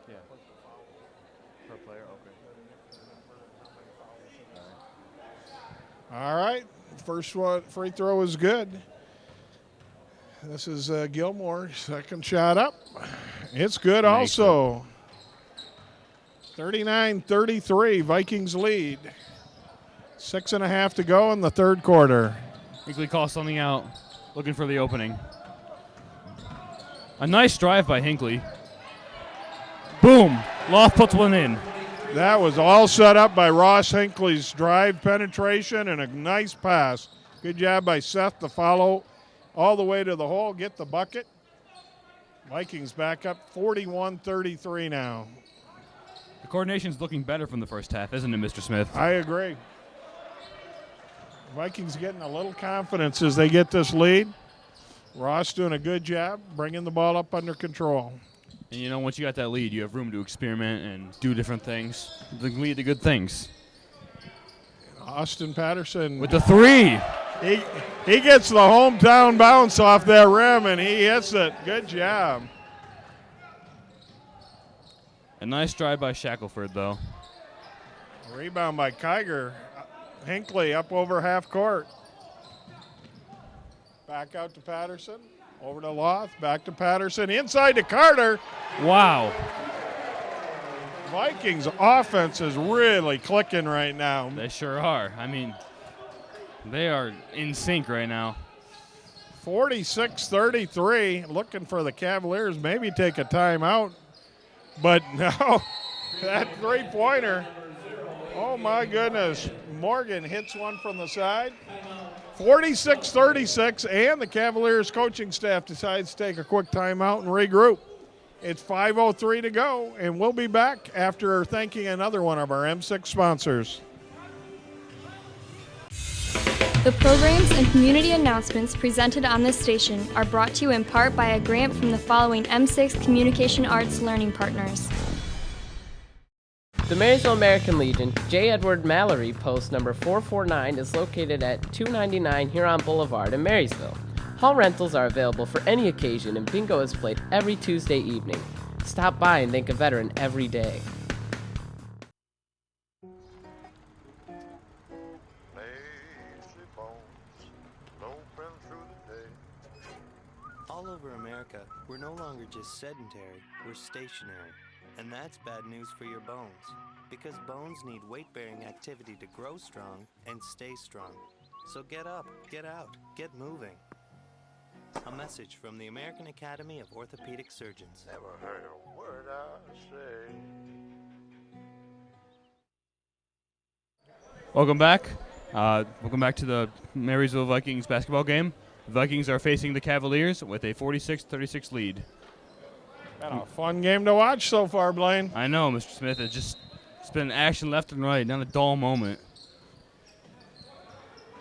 [SPEAKER 2] yeah. Per player, okay.
[SPEAKER 1] All right, first one free throw is good. This is Gilmore, second shot up. It's good also. 39-33, Vikings lead. 6.5 to go in the third quarter.
[SPEAKER 2] Hinckley calls something out, looking for the opening. A nice drive by Hinckley. Boom! Loft puts one in.
[SPEAKER 1] That was all set up by Ross Hinckley's drive penetration and a nice pass. Good job by Seth to follow all the way to the hole, get the bucket. Vikings back up 41-33 now.
[SPEAKER 2] The coordination's looking better from the first half, isn't it, Mr. Smith?
[SPEAKER 1] I agree. Vikings getting a little confidence as they get this lead. Ross doing a good job bringing the ball up under control.
[SPEAKER 2] And you know, once you got that lead, you have room to experiment and do different things. That can lead to good things.
[SPEAKER 1] Austin Patterson
[SPEAKER 2] with the three.
[SPEAKER 1] He gets the hometown bounce off that rim, and he hits it. Good job.
[SPEAKER 2] A nice drive by Shackelford, though.
[SPEAKER 1] Rebound by Kiger. Hinckley up over half court. Back out to Patterson. Over to Loth. Back to Patterson. Inside to Carter.
[SPEAKER 2] Wow.
[SPEAKER 1] Vikings offense is really clicking right now.
[SPEAKER 2] They sure are. I mean, they are in sync right now.
[SPEAKER 1] 46-33. Looking for the Cavaliers. Maybe take a timeout. But no, that three-pointer. Oh, my goodness. Morgan hits one from the side. 46-36, and the Cavaliers coaching staff decides to take a quick timeout and regroup. It's 5:03 to go, and we'll be back after thanking another one of our M6 sponsors.
[SPEAKER 9] The programs and community announcements presented on this station are brought to you in part by a grant from the following M6 Communication Arts Learning Partners.
[SPEAKER 3] The Marysville American Legion, J. Edward Mallory Post number 449 is located at 299 Huron Boulevard in Marysville. Hall rentals are available for any occasion, and bingo is played every Tuesday evening. Stop by and thank a veteran every day.
[SPEAKER 4] All over America, we're no longer just sedentary, we're stationary. And that's bad news for your bones. Because bones need weight-bearing activity to grow strong and stay strong. So get up, get out, get moving. A message from the American Academy of Orthopedic Surgeons.
[SPEAKER 23] Never heard a word I say.
[SPEAKER 2] Welcome back. Welcome back to the Marysville Vikings basketball game. The Vikings are facing the Cavaliers with a 46-36 lead.
[SPEAKER 1] Been a fun game to watch so far, Blaine.
[SPEAKER 2] I know, Mr. Smith. It's been action left and right, not a dull moment.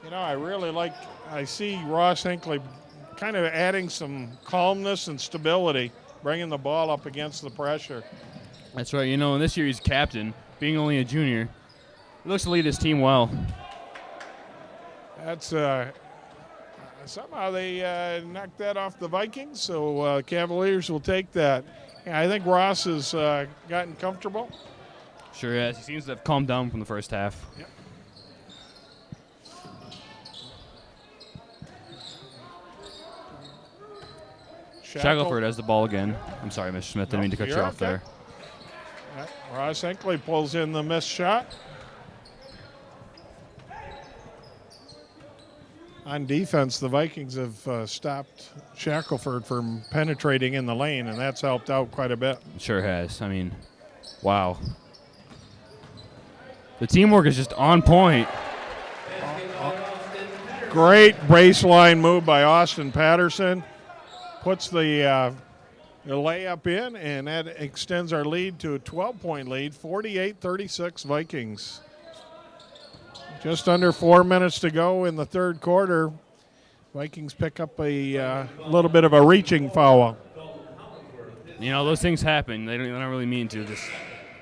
[SPEAKER 1] You know, I see Ross Hinckley kind of adding some calmness and stability, bringing the ball up against the pressure.
[SPEAKER 2] That's right. You know, and this year he's captain, being only a junior. He looks to lead his team well.
[SPEAKER 1] That's somehow they knocked that off the Vikings, so Cavaliers will take that. Yeah, I think Ross has gotten comfortable.
[SPEAKER 2] Sure has. He seems to have calmed down from the first half.
[SPEAKER 1] Yep.
[SPEAKER 2] Shackelford has the ball again. I'm sorry, Mr. Smith. Didn't mean to cut you off there.
[SPEAKER 1] Right. Ross Hinckley pulls in the missed shot. On defense, the Vikings have stopped Shackelford from penetrating in the lane, and that's helped out quite a bit.
[SPEAKER 2] It sure has. I mean, wow. The teamwork is just on point.
[SPEAKER 1] Great baseline move by Austin Patterson. Puts the layup in, and that extends our lead to a 12-point lead, 48-36 Vikings. Just under 4 minutes to go in the third quarter. Vikings pick up a little bit of a reaching foul.
[SPEAKER 2] You know, those things happen. They don't really mean to. Just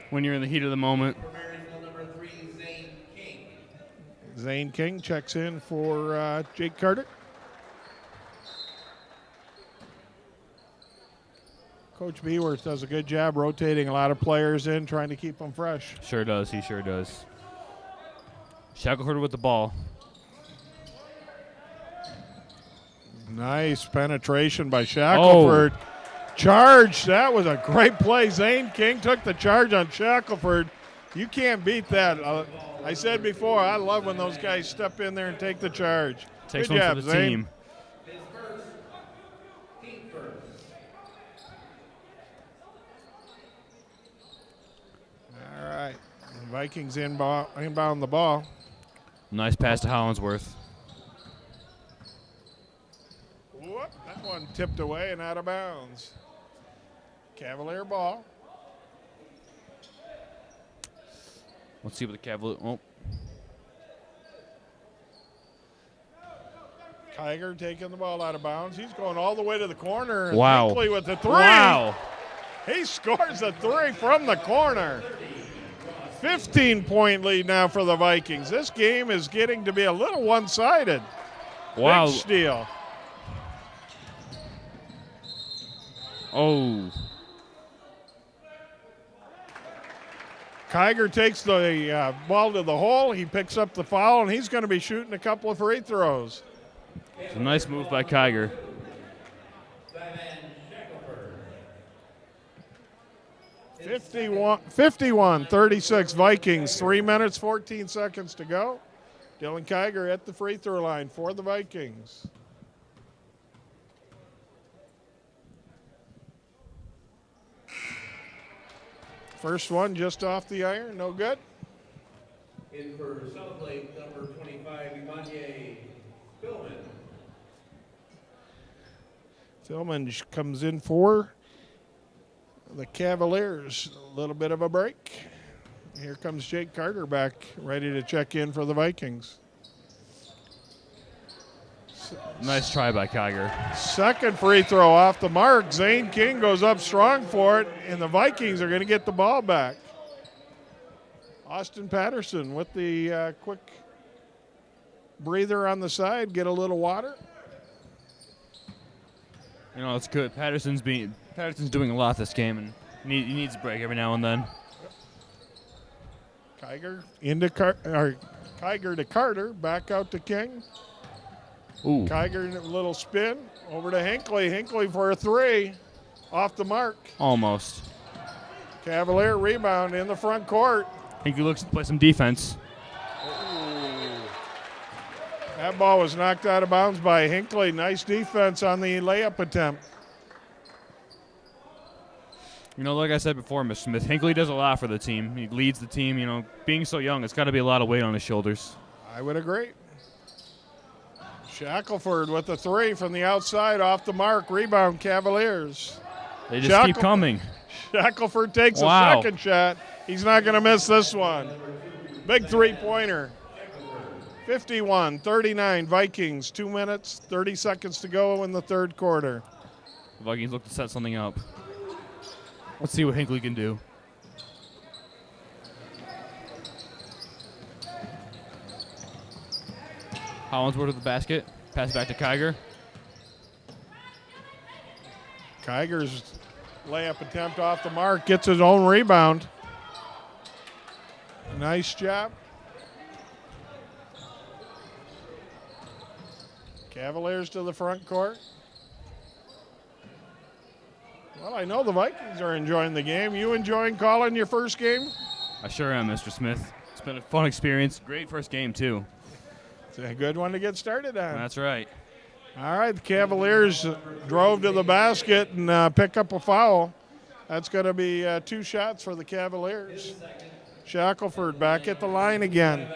[SPEAKER 2] when you're in the heat of the moment.
[SPEAKER 1] Zane King checks in for Jake Carter. Coach Beworth does a good job rotating a lot of players in, trying to keep them fresh.
[SPEAKER 2] Sure does. He sure does. Shackelford with the ball.
[SPEAKER 1] Nice penetration by Shackelford. Oh. Charge. That was a great play. Zane King took the charge on Shackelford. You can't beat that. I said before, I love when those guys step in there and take the charge.
[SPEAKER 2] Takes
[SPEAKER 1] good
[SPEAKER 2] one
[SPEAKER 1] job,
[SPEAKER 2] for the
[SPEAKER 1] Zane.
[SPEAKER 2] team.
[SPEAKER 1] All right. The Vikings inbound the ball.
[SPEAKER 2] Nice pass to Hollinsworth.
[SPEAKER 1] Whoop, that one tipped away and out of bounds. Cavalier ball.
[SPEAKER 2] Let's see what the Cavalier. Oh.
[SPEAKER 1] Kiger taking the ball out of bounds. He's going all the way to the corner. And
[SPEAKER 2] wow.
[SPEAKER 1] Hinckley with the three.
[SPEAKER 2] Wow.
[SPEAKER 1] He scores a three from the corner. 15-point lead now for the Vikings. This game is getting to be a little one-sided.
[SPEAKER 2] Wow.
[SPEAKER 1] Big steal.
[SPEAKER 2] Oh.
[SPEAKER 1] Kiger takes the ball to the hole. He picks up the foul, and he's going to be shooting a couple of free throws.
[SPEAKER 2] It's a nice move by Kiger.
[SPEAKER 1] 51-36 Vikings. 3 minutes, 14 seconds to go. Dylan Kiger at the free throw line for the Vikings. First one just off the iron, no good.
[SPEAKER 8] In for Southlake, number 25, Emmanuel Philman.
[SPEAKER 1] Philman comes in for the Cavaliers. A little bit of a break. Here comes Jake Carter back, ready to check in for the Vikings.
[SPEAKER 2] Nice try by Kiger.
[SPEAKER 1] Second free throw off the mark. Zane King goes up strong for it, and the Vikings are going to get the ball back. Austin Patterson with the quick breather on the side, get a little water.
[SPEAKER 2] You know, it's good. Patterson's doing a lot this game, and he needs a break every now and then.
[SPEAKER 1] Kiger to Carter, back out to King.
[SPEAKER 2] Ooh.
[SPEAKER 1] Kiger a little spin over to Hinckley. Hinckley for a three, off the mark.
[SPEAKER 2] Almost.
[SPEAKER 1] Cavalier rebound in the front court.
[SPEAKER 2] Hinckley looks to play some defense.
[SPEAKER 1] That ball was knocked out of bounds by Hinckley. Nice defense on the layup attempt.
[SPEAKER 2] You know, like I said before, Mr. Smith, Hinckley does a lot for the team. He leads the team. You know, being so young, it's got to be a lot of weight on his shoulders.
[SPEAKER 1] I would agree. Shackelford with the three from the outside, off the mark. Rebound, Cavaliers.
[SPEAKER 2] They just keep coming.
[SPEAKER 1] Shackelford takes a second shot. He's not going to miss this one. Big three-pointer. 51-39 Vikings. 2 minutes, 30 seconds to go in the third quarter.
[SPEAKER 2] The Vikings look to set something up. Let's see what Hinckley can do. Hollinsworth with the basket. Pass back to Kiger.
[SPEAKER 1] Kiger's layup attempt off the mark. Gets his own rebound. Nice job. Cavaliers to the front court. Well, I know the Vikings are enjoying the game. You enjoying calling your first game?
[SPEAKER 2] I sure am, Mr. Smith. It's been a fun experience. Great first game, too.
[SPEAKER 1] It's a good one to get started on.
[SPEAKER 2] That's right.
[SPEAKER 1] All right, the Cavaliers drove to the basket and pick up a foul. That's going to be 2 shots for the Cavaliers. Shackelford back at the line again.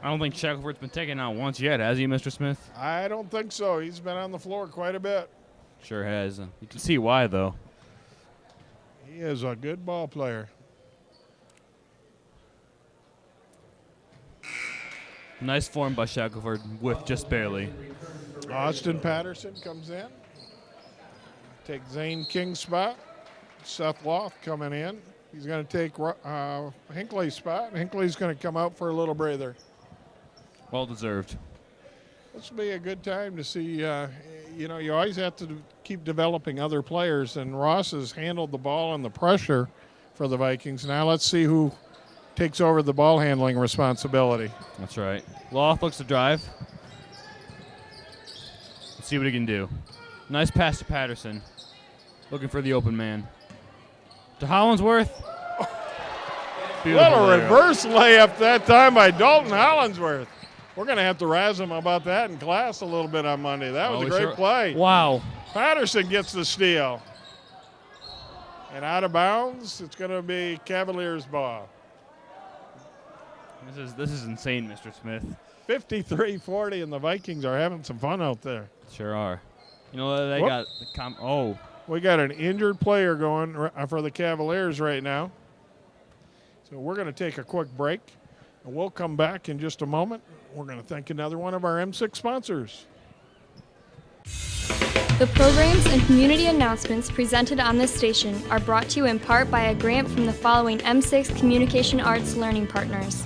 [SPEAKER 2] I don't think Shackelford's been taken out once yet, has he, Mr. Smith?
[SPEAKER 1] I don't think so. He's been on the floor quite a bit.
[SPEAKER 2] Sure has. You can see why, though.
[SPEAKER 1] He is a good ball player.
[SPEAKER 2] Nice form by Shackelford, with just barely.
[SPEAKER 1] Austin Patterson comes in. Take Zane King's spot. Seth Loth coming in. He's going to take Hinckley's spot. Hinckley's going to come out for a little breather.
[SPEAKER 2] Well deserved.
[SPEAKER 1] This will be a good time to see, you know, you always have to keep developing other players, and Ross has handled the ball and the pressure for the Vikings. Now let's see who takes over the ball handling responsibility.
[SPEAKER 2] That's right. Loth looks to drive. Let's see what he can do. Nice pass to Patterson. Looking for the open man. To Hollinsworth.
[SPEAKER 1] Little reverse layup that time by Dalton Hollinsworth. We're going to have to razz him about that in class a little bit on Monday. That was a great play.
[SPEAKER 2] Wow.
[SPEAKER 1] Patterson gets the steal. And out of bounds, it's going to be Cavaliers ball.
[SPEAKER 2] This is insane, Mr. Smith.
[SPEAKER 1] 53-40, and the Vikings are having some fun out there.
[SPEAKER 2] Sure are. You know, they got the
[SPEAKER 1] we got an injured player going for the Cavaliers right now. So we're going to take a quick break, and we'll come back in just a moment. We're going to thank another one of our M6 sponsors.
[SPEAKER 9] The programs and community announcements presented on this station are brought to you in part by a grant from the following M6 Communication Arts Learning Partners.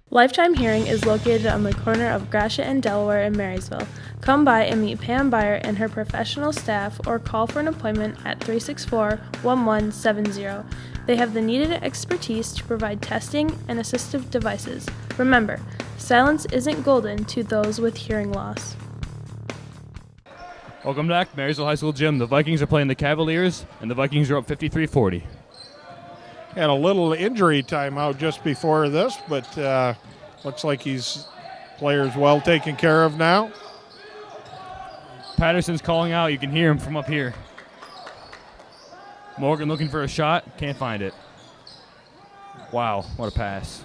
[SPEAKER 5] Lifetime Hearing is located on the corner of Gratiot and Delaware in Marysville. Come by and meet Pam Byer and her professional staff or call for an appointment at 364-1170. They have the needed expertise to provide testing and assistive devices. Remember, silence isn't golden to those with hearing loss.
[SPEAKER 2] Welcome back, Marysville High School Gym. The Vikings are playing the Cavaliers, and the Vikings are up 53-40.
[SPEAKER 1] Had a little injury timeout just before this, but looks like player's well taken care of now.
[SPEAKER 2] Patterson's calling out. You can hear him from up here. Morgan looking for a shot. Can't find it. Wow, what a pass.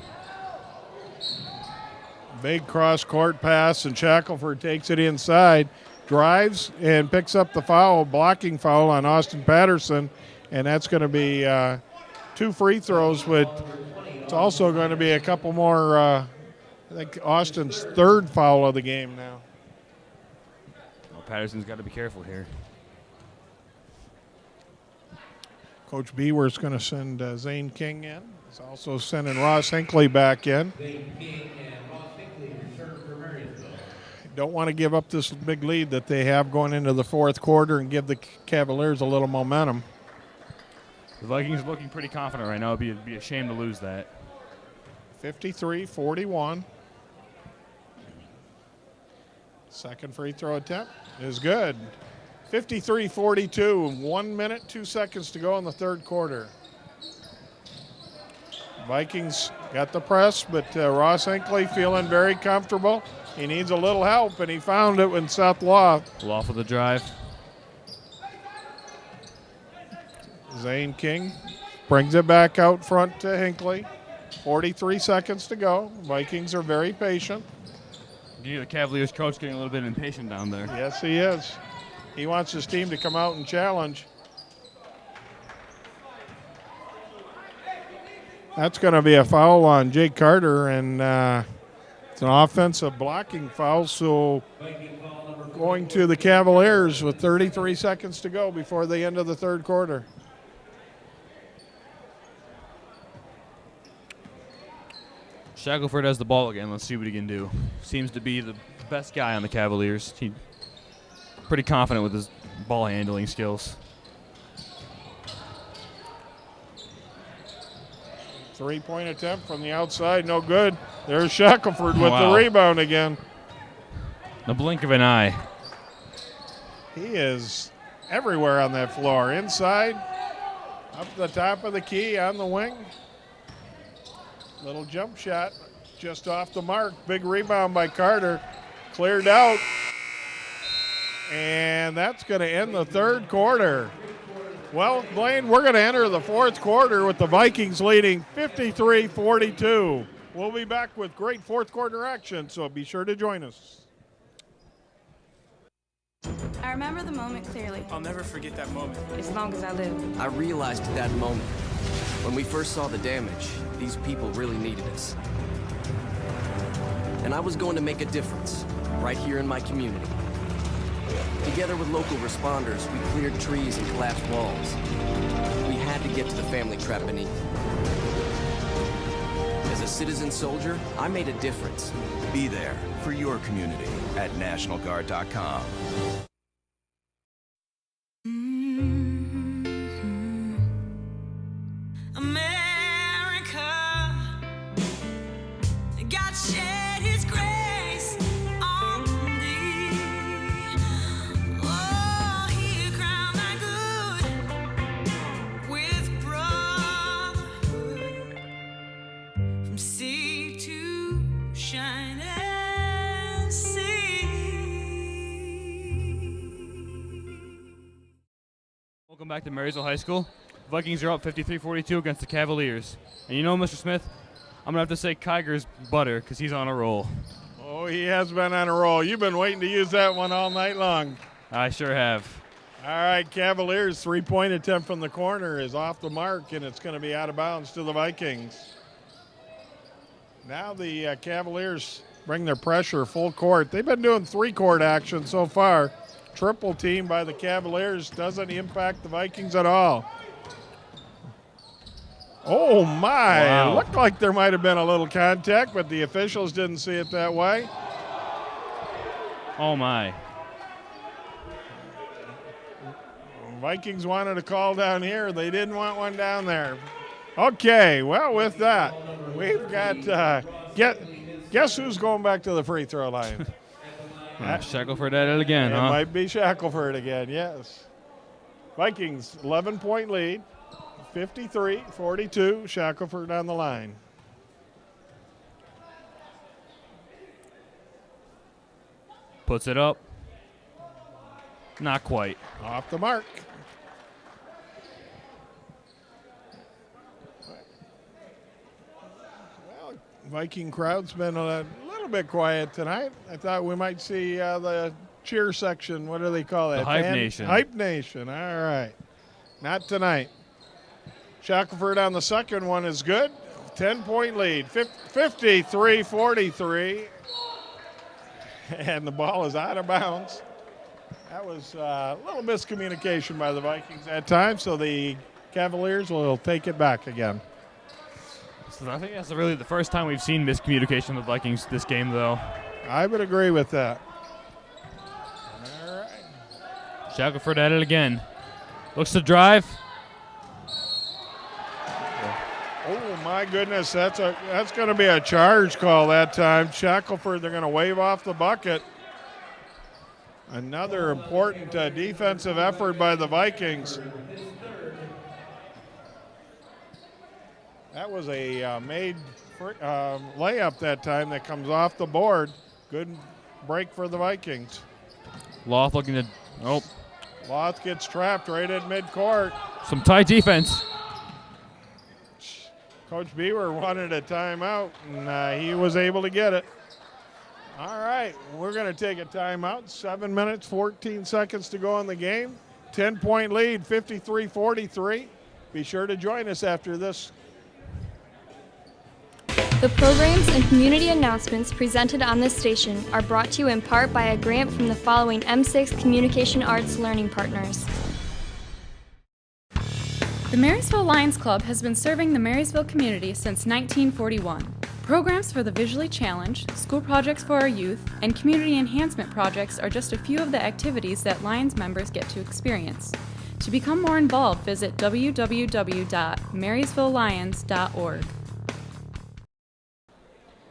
[SPEAKER 1] Big cross-court pass, and Shackelford takes it inside, drives, and picks up the foul, blocking foul on Austin Patterson, and that's going to be 2 free throws, but it's also going to be a couple more, I think Austin's 3rd foul of the game now.
[SPEAKER 2] Well, Patterson's got to be careful here.
[SPEAKER 1] Coach Beaver's going to send Zane King in. He's also sending Ross Hinckley back in.
[SPEAKER 8] Zane King and Ross Hinckley return for Marysville.
[SPEAKER 1] Don't want to give up this big lead that they have going into the 4th quarter and give the Cavaliers a little momentum.
[SPEAKER 2] The Vikings are looking pretty confident right now. It'd be a shame to lose that.
[SPEAKER 1] 53-41. Second free throw attempt is good. 53-42. 1 minute, 2 seconds to go in the 3rd quarter. Vikings got the press, but Ross Hinckley feeling very comfortable. He needs a little help, and he found it when Seth Law.
[SPEAKER 2] Law for the drive.
[SPEAKER 1] Zane King brings it back out front to Hinckley. 43 seconds to go. Vikings are very patient.
[SPEAKER 2] The Cavaliers coach getting a little bit impatient down there.
[SPEAKER 1] Yes, he is. He wants his team to come out and challenge. That's going to be a foul on Jake Carter, and it's an offensive blocking foul, so going to the Cavaliers with 33 seconds to go before the end of the third quarter.
[SPEAKER 2] Shackelford has the ball again. Let's see what he can do. Seems to be the best guy on the Cavaliers. He's pretty confident with his ball handling skills.
[SPEAKER 1] Three-point attempt from the outside, no good. There's Shackelford with the rebound again.
[SPEAKER 2] The blink of an eye.
[SPEAKER 1] He is everywhere on that floor. Inside, up the top of the key, on the wing. Little jump shot, just off the mark. Big rebound by Carter. Cleared out. And that's going to end the third quarter. Well, Blaine, we're going to enter the fourth quarter with the Vikings leading 53-42. We'll be back with great fourth quarter action, so be sure to join us.
[SPEAKER 6] I remember the moment clearly.
[SPEAKER 7] I'll never forget that moment.
[SPEAKER 6] As long as I live.
[SPEAKER 10] I realized at that moment, when we first saw the damage, these people really needed us. And I was going to make a difference, right here in my community. Together with local responders, we cleared trees and collapsed walls. We had to get to the family trapped beneath. As a citizen soldier, I made a difference.
[SPEAKER 11] Be there for your community at NationalGuard.com.
[SPEAKER 2] Welcome back to Marysville High School. Vikings are up 53-42 against the Cavaliers. And you know, Mr. Smith, I'm going to have to say Kiger's butter because he's on a roll.
[SPEAKER 1] Oh, he has been on a roll. You've been waiting to use that one all night long.
[SPEAKER 2] I sure have.
[SPEAKER 1] All right, Cavaliers' three-point attempt from the corner is off the mark, and it's going to be out of bounds to the Vikings. Now the Cavaliers bring their pressure full court. They've been doing three-court action so far. Triple team by the Cavaliers doesn't impact the Vikings at all. Oh, my.
[SPEAKER 2] Wow.
[SPEAKER 1] Looked like there might have been a little contact, but the officials didn't see it that way.
[SPEAKER 2] Oh, my.
[SPEAKER 1] Vikings wanted a call down here. They didn't want one down there. Okay, well, with that, we've got guess who's going back to the free throw line?
[SPEAKER 2] Shackelford at it again, huh?
[SPEAKER 1] It might be Shackelford again, yes. Vikings, 11-point lead, 53-42, Shackelford on the line.
[SPEAKER 2] Puts it up. Not quite.
[SPEAKER 1] Off the mark. Well, Viking crowd's been a little bit quiet tonight. I thought we might see the cheer section. What do they call that?
[SPEAKER 2] The Hype Nation.
[SPEAKER 1] Hype Nation. All right. Not tonight. Shackelford on the second one is good. 10-point lead. 53-43. And the ball is out of bounds. That was a little miscommunication by the Vikings at times, so the Cavaliers will take it back again.
[SPEAKER 2] So I think that's really the first time we've seen miscommunication with the Vikings this game, though.
[SPEAKER 1] I would agree with that. All right.
[SPEAKER 2] Shackelford at it again. Looks to drive.
[SPEAKER 1] Oh, my goodness. That's going to be a charge call that time. Shackelford, they're going to wave off the bucket. Another important defensive effort by the Vikings. That was a made layup that time that comes off the board. Good break for the Vikings.
[SPEAKER 2] Loth looking to,
[SPEAKER 1] Loth gets trapped right at midcourt.
[SPEAKER 2] some tight defense.
[SPEAKER 1] Coach Beaver wanted a timeout, and he was able to get it. All right, we're going to take a timeout. 7 minutes, 14 seconds to go in the game. 10-point lead, 53-43. Be sure to join us after this.
[SPEAKER 9] The programs and community announcements presented on this station are brought to you in part by a grant from the following M6 Communication Arts Learning Partners.
[SPEAKER 7] The Marysville Lions Club has been serving the Marysville community since 1941. Programs for the visually challenged, school projects for our youth, and community enhancement projects are just a few of the activities that Lions members get to experience. To become more involved, visit www.marysvillelions.org.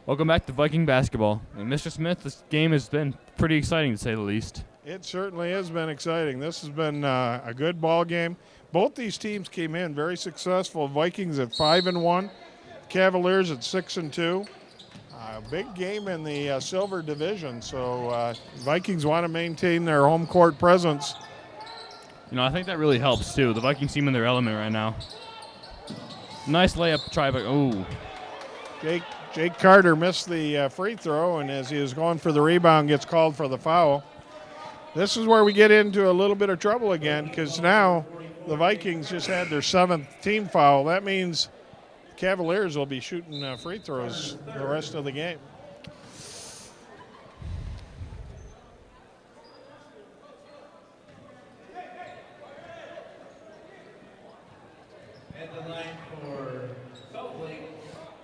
[SPEAKER 2] Welcome back to Viking basketball. And Mr. Smith, this game has been pretty exciting to say the least.
[SPEAKER 1] It certainly has been exciting. This has been a good ball game. Both these teams came in very successful. Vikings at 5-1, Cavaliers at 6-2. A big game in the Silver Division, so Vikings want to maintain their home court presence.
[SPEAKER 2] I think that really helps too. The Vikings seem in their element right now. Nice layup try, but
[SPEAKER 1] Jake Carter missed the free throw, and as he was going for the rebound, gets called for the foul. This is where we get into a little bit of trouble again, because now the Vikings just had their 7th team foul. That means Cavaliers will be shooting free throws the rest of the game.
[SPEAKER 8] At the line for Salt Lake,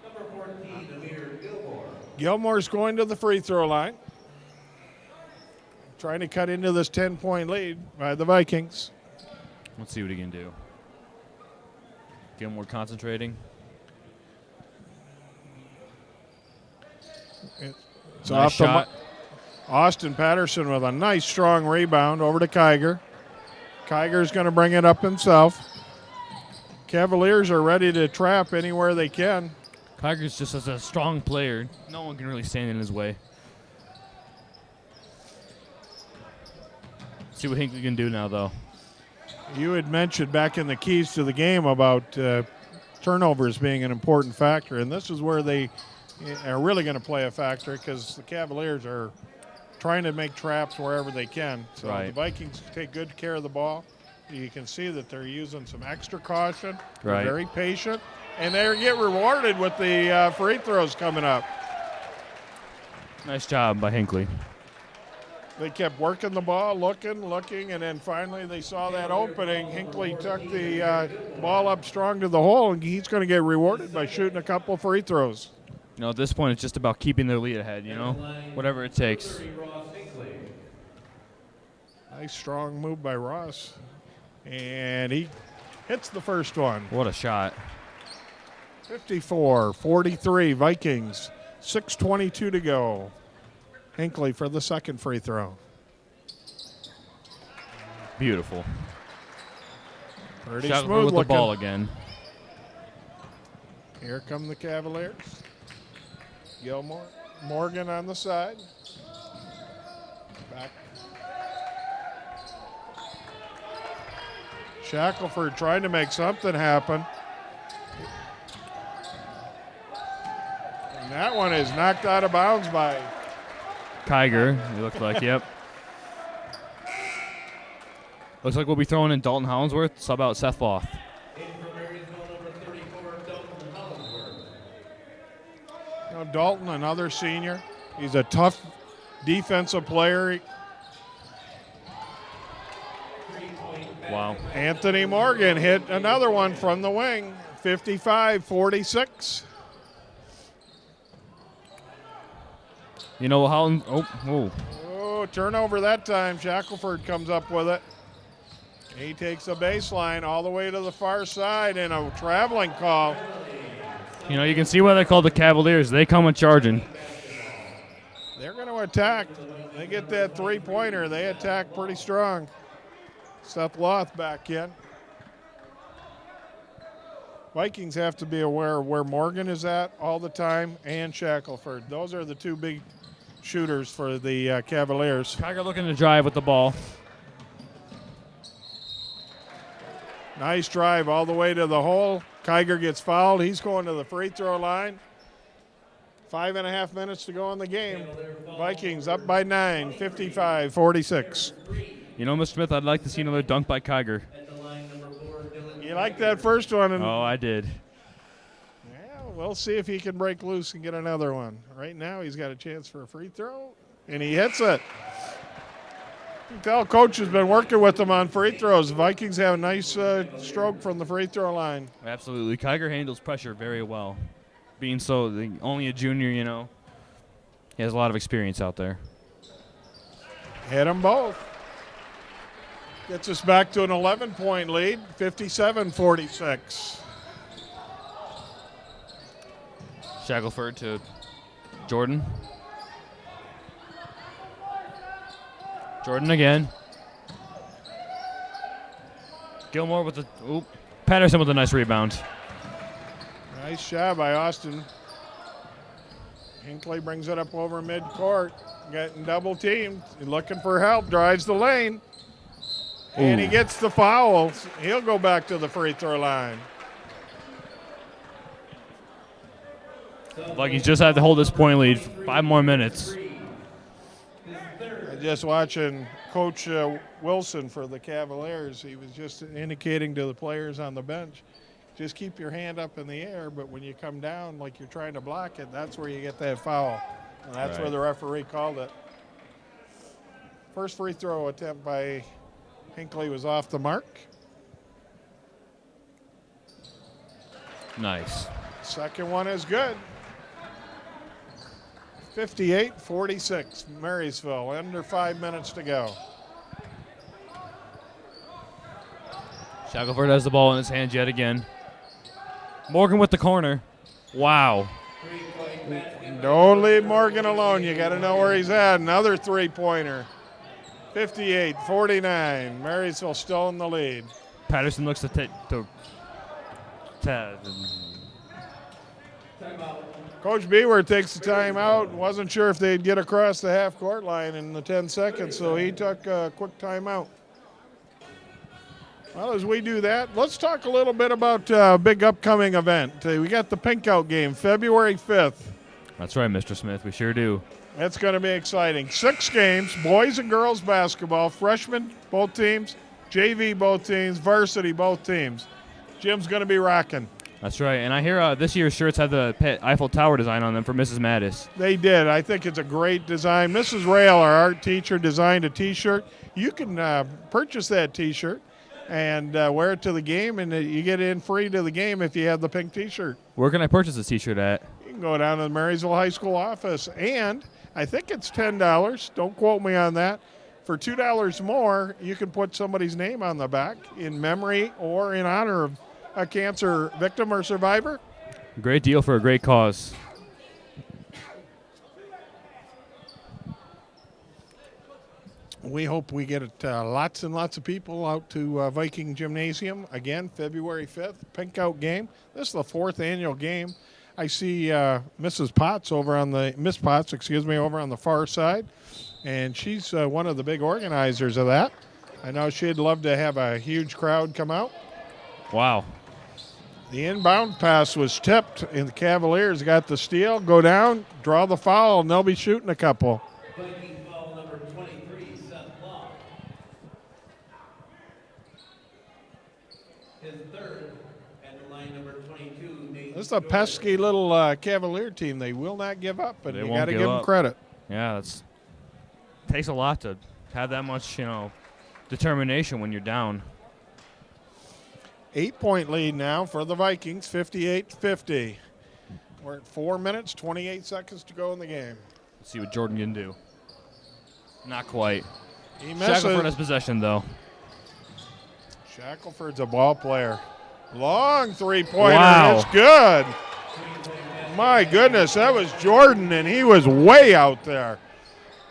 [SPEAKER 8] number 14, Amir Gilmore.
[SPEAKER 1] Gilmore's going to the free throw line, trying to cut into this 10-point lead by the Vikings.
[SPEAKER 2] Let's see what he can do. Gilmore concentrating.
[SPEAKER 1] It's
[SPEAKER 2] nice
[SPEAKER 1] off
[SPEAKER 2] shot.
[SPEAKER 1] Austin Patterson with a nice strong rebound over to Kiger. Kiger's going to bring it up himself. Cavaliers are ready to trap anywhere they can.
[SPEAKER 2] Kiger's just as a strong player. No one can really stand in his way. See what Hinckley can do now, though.
[SPEAKER 1] You had mentioned back in the keys to the game about turnovers being an important factor, and this is where they are really going to play a factor, because the Cavaliers are trying to make traps wherever they can. So
[SPEAKER 2] right.
[SPEAKER 1] The Vikings take good care of the ball. You can see that they're using some extra caution.
[SPEAKER 2] Right.
[SPEAKER 1] They're very patient, and they get rewarded with the free throws coming up.
[SPEAKER 2] Nice job by Hinckley.
[SPEAKER 1] They kept working the ball, looking, and then finally they saw that opening. Hinckley took the ball up strong to the hole, and he's going to get rewarded by shooting a couple free throws.
[SPEAKER 2] At this point, it's just about keeping their lead ahead, whatever it takes.
[SPEAKER 1] Nice strong move by Ross. And he hits the first one.
[SPEAKER 2] What a shot.
[SPEAKER 1] 54-43 Vikings. 6:22 to go. Hinckley for the second free throw.
[SPEAKER 2] Beautiful.
[SPEAKER 1] Pretty
[SPEAKER 2] Shot
[SPEAKER 1] smooth
[SPEAKER 2] with
[SPEAKER 1] looking.
[SPEAKER 2] the ball again.
[SPEAKER 1] Here come the Cavaliers. Gilmore. Morgan on the side. Back. Shackelford trying to make something happen. And that one is knocked out of bounds by
[SPEAKER 2] Kiger, it looked like, yep. Looks like we'll be throwing in Dalton Hollingsworth, sub out Seth Loth.
[SPEAKER 1] Dalton, another senior. He's a tough defensive player.
[SPEAKER 2] Wow.
[SPEAKER 1] Anthony Morgan hit another one from the wing. 55-46. Oh, turnover that time. Shackelford comes up with it. He takes a baseline all the way to the far side and a traveling call.
[SPEAKER 2] You can see why they call the Cavaliers. They come with charging.
[SPEAKER 1] They're going to attack. They get that three-pointer. They attack pretty strong. Seth Loth back in. Vikings have to be aware of where Morgan is at all the time and Shackelford. Those are the two big shooters for the Cavaliers.
[SPEAKER 2] Kiger looking to drive with the ball.
[SPEAKER 1] Nice drive all the way to the hole. Kiger gets fouled. He's going to the free throw line. 5.5 minutes to go in the game. Vikings up by 9, 55-46.
[SPEAKER 2] You know, Mr. Smith, I'd like to see another dunk by Kiger.
[SPEAKER 1] You like that first one?
[SPEAKER 2] Oh, I did.
[SPEAKER 1] Yeah, we'll see if he can break loose and get another one. Right now, he's got a chance for a free throw, and he hits it. You can tell Coach has been working with them on free throws. The Vikings have a nice stroke from the free throw line.
[SPEAKER 2] Absolutely. Kiger handles pressure very well. Being only a junior, you know, he has a lot of experience out there.
[SPEAKER 1] Hit them both. Gets us back to an 11-point lead, 57-46.
[SPEAKER 2] Shackelford to Jordan. Jordan again. Gilmore with the Patterson with a nice rebound.
[SPEAKER 1] Nice shot by Austin. Hinckley brings it up over midcourt. Getting double teamed. Looking for help. Drives the lane. And he gets the foul. He'll go back to the free throw line.
[SPEAKER 2] Vikings just had to hold this point lead. 5 more minutes.
[SPEAKER 1] Just watching Coach Wilson for the Cavaliers. He was just indicating to the players on the bench, just keep your hand up in the air, but when you come down like you're trying to block it, that's where you get that foul. And that's where the referee called it. First free throw attempt by Hinckley was off the mark.
[SPEAKER 2] Nice.
[SPEAKER 1] Second one is good. 58-46, Marysville, under 5 minutes to go.
[SPEAKER 2] Shackelford has the ball in his hands yet again. Morgan with the corner. Wow.
[SPEAKER 1] Don't leave Morgan alone. You got to know where he's at. Another three-pointer. 58-49. Marysville still in the lead.
[SPEAKER 2] Patterson looks to
[SPEAKER 1] Coach Beaver takes the timeout. Wasn't sure if they'd get across the half-court line in the 10 seconds, so he took a quick timeout. Well, as we do that, let's talk a little bit about a big upcoming event. We got the Pink Out game, February 5th.
[SPEAKER 2] That's right, Mr. Smith. We sure do.
[SPEAKER 1] That's going to be exciting. 6 games, boys and girls basketball, freshmen, both teams, JV, both teams, varsity, both teams. Jim's going to be rocking.
[SPEAKER 2] That's right. And I hear this year's shirts have the Eiffel Tower design on them for Mrs. Mattis.
[SPEAKER 1] They did. I think it's a great design. Mrs. Rail, our art teacher, designed a T-shirt. You can purchase that T-shirt and wear it to the game, and you get in free to the game if you have the pink T-shirt.
[SPEAKER 2] Where can I purchase this T-shirt at?
[SPEAKER 1] You can go down to the Marysville High School office, and I think it's $10. Don't quote me on that. For $2 more, you can put somebody's name on the back in memory or in honor of a cancer victim or survivor.
[SPEAKER 2] Great deal for a great cause.
[SPEAKER 1] We hope we get lots and lots of people out to Viking Gymnasium. Again, February 5th, Pink Out game. This is the 4th annual game. I see Miss Potts over on the far side, and she's one of the big organizers of that. I know she'd love to have a huge crowd come out.
[SPEAKER 2] Wow.
[SPEAKER 1] The inbound pass was tipped, and the Cavaliers got the steal, go down, draw the foul, and they'll be shooting a couple.
[SPEAKER 8] Viking foul number 23, Seth Long. His third at the line number 22, Nathan.
[SPEAKER 1] This is a pesky little Cavalier team. They will not give up, and you got to give them credit.
[SPEAKER 2] Yeah, takes a lot to have that much, determination when you're down.
[SPEAKER 1] 8-point lead now for the Vikings, 58-50. We're at 4 minutes, 28 seconds to go in the game.
[SPEAKER 2] Let's see what Jordan can do. Not quite.
[SPEAKER 1] He misses.
[SPEAKER 2] Shackelford has possession, though.
[SPEAKER 1] Shackelford's a ball player. Long three-pointer.
[SPEAKER 2] Wow.
[SPEAKER 1] It's good. My goodness, that was Jordan, and he was way out there.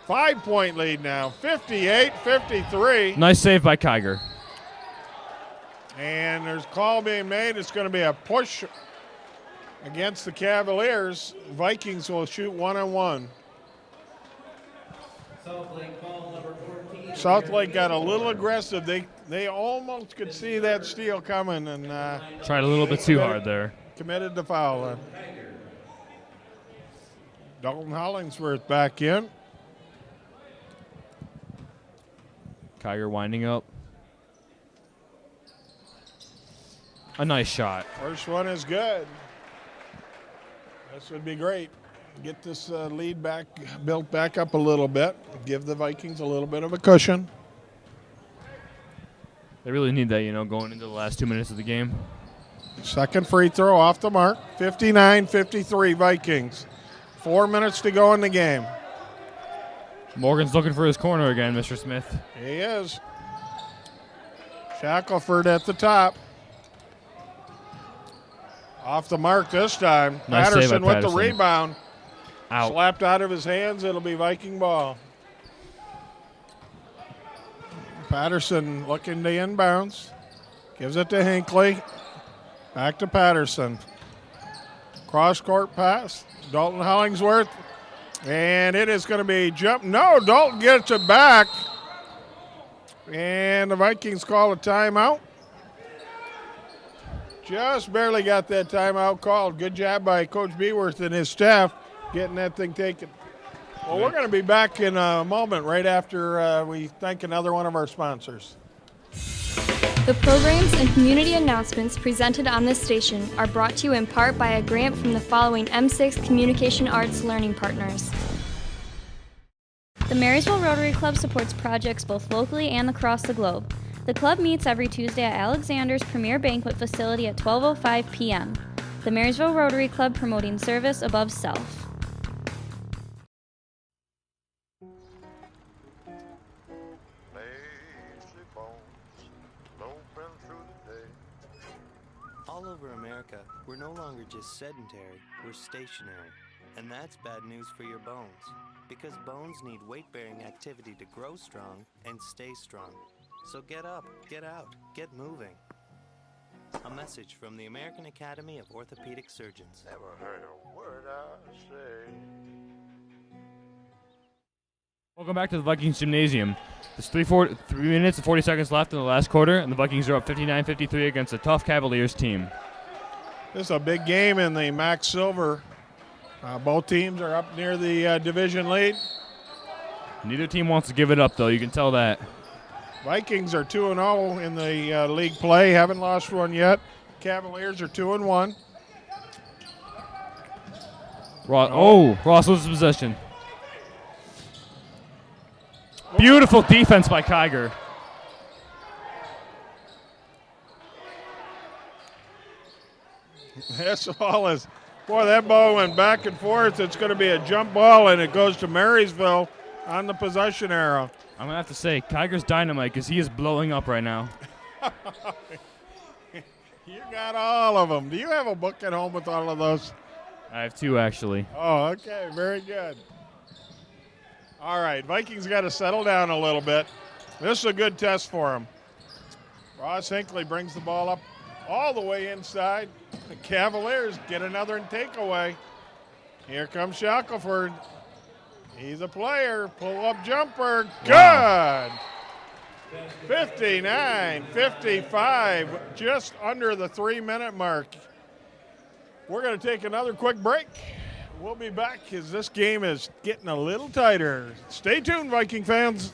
[SPEAKER 1] 5-point lead now, 58-53.
[SPEAKER 2] Nice save by Kiger.
[SPEAKER 1] And there's a call being made. It's going to be a push against the Cavaliers. Vikings will shoot 1-on-1. Southlake got a little aggressive. They almost could see that steal coming and
[SPEAKER 2] tried a little bit too hard there.
[SPEAKER 1] Committed the foul. Dalton Hollingsworth back in.
[SPEAKER 2] Kiger winding up. A nice shot.
[SPEAKER 1] First one is good. This would be great. Get this lead built back up a little bit. Give the Vikings a little bit of a cushion.
[SPEAKER 2] They really need that, going into the last 2 minutes of the game.
[SPEAKER 1] Second free throw off the mark. 59-53 Vikings. 4 minutes to go in the game.
[SPEAKER 2] Morgan's looking for his corner again, Mr. Smith.
[SPEAKER 1] He is. Shackelford at the top. Off the mark this time.
[SPEAKER 2] Nice
[SPEAKER 1] Patterson with
[SPEAKER 2] Patterson.
[SPEAKER 1] the rebound.
[SPEAKER 2] Out.
[SPEAKER 1] Slapped out of his hands. It'll be Viking ball. Patterson looking to inbounds. Gives it to Hinckley. Back to Patterson. Cross-court pass. Dalton Hollingsworth. And it is going to be jump. No, Dalton gets it back. And the Vikings call a timeout. Just barely got that timeout called. Good job by Coach Beworth and his staff getting that thing taken. Well, we're going to be back in a moment right after we thank another one of our sponsors.
[SPEAKER 9] The programs and community announcements presented on this station are brought to you in part by a grant from the following M6 Communication Arts Learning Partners.
[SPEAKER 12] The Marysville Rotary Club supports projects both locally and across the globe. The club meets every Tuesday at Alexander's Premier Banquet Facility at 12:05 p.m. The Marysville Rotary Club, promoting service above self.
[SPEAKER 4] All over America, we're no longer just sedentary, we're stationary. And that's bad news for your bones. Because bones need weight-bearing activity to grow strong and stay strong. So get up, get out, get moving. A message from the American Academy of Orthopedic Surgeons.
[SPEAKER 23] Never heard a word I say.
[SPEAKER 2] Welcome back to the Vikings Gymnasium. There's 3 minutes and 40 seconds left in the last quarter, and the Vikings are up 59-53 against a tough Cavaliers team.
[SPEAKER 1] This is a big game in the Max Silver. Both teams are up near the division lead.
[SPEAKER 2] Neither team wants to give it up, though. You can tell that.
[SPEAKER 1] Vikings are 2-0 in the league play. Haven't lost one yet. Cavaliers are 2-1.
[SPEAKER 2] Ross loses possession. Beautiful defense by Kiger.
[SPEAKER 1] This ball is, boy, that ball went back and forth. It's going to be a jump ball, and it goes to Marysville on the possession arrow.
[SPEAKER 2] I'm going to have to say, Kiger's dynamite because he is blowing up right now.
[SPEAKER 1] You got all of them. Do you have a book at home with all of those?
[SPEAKER 2] I have 2, actually.
[SPEAKER 1] Oh, okay. Very good. All right. Vikings got to settle down a little bit. This is a good test for them. Ross Hinckley brings the ball up all the way inside. The Cavaliers get another takeaway. Here comes Shackelford. He's a player. Pull-up jumper. Good. Wow. 59-55, just under the 3-minute mark. We're going to take another quick break. We'll be back as this game is getting a little tighter. Stay tuned, Viking fans.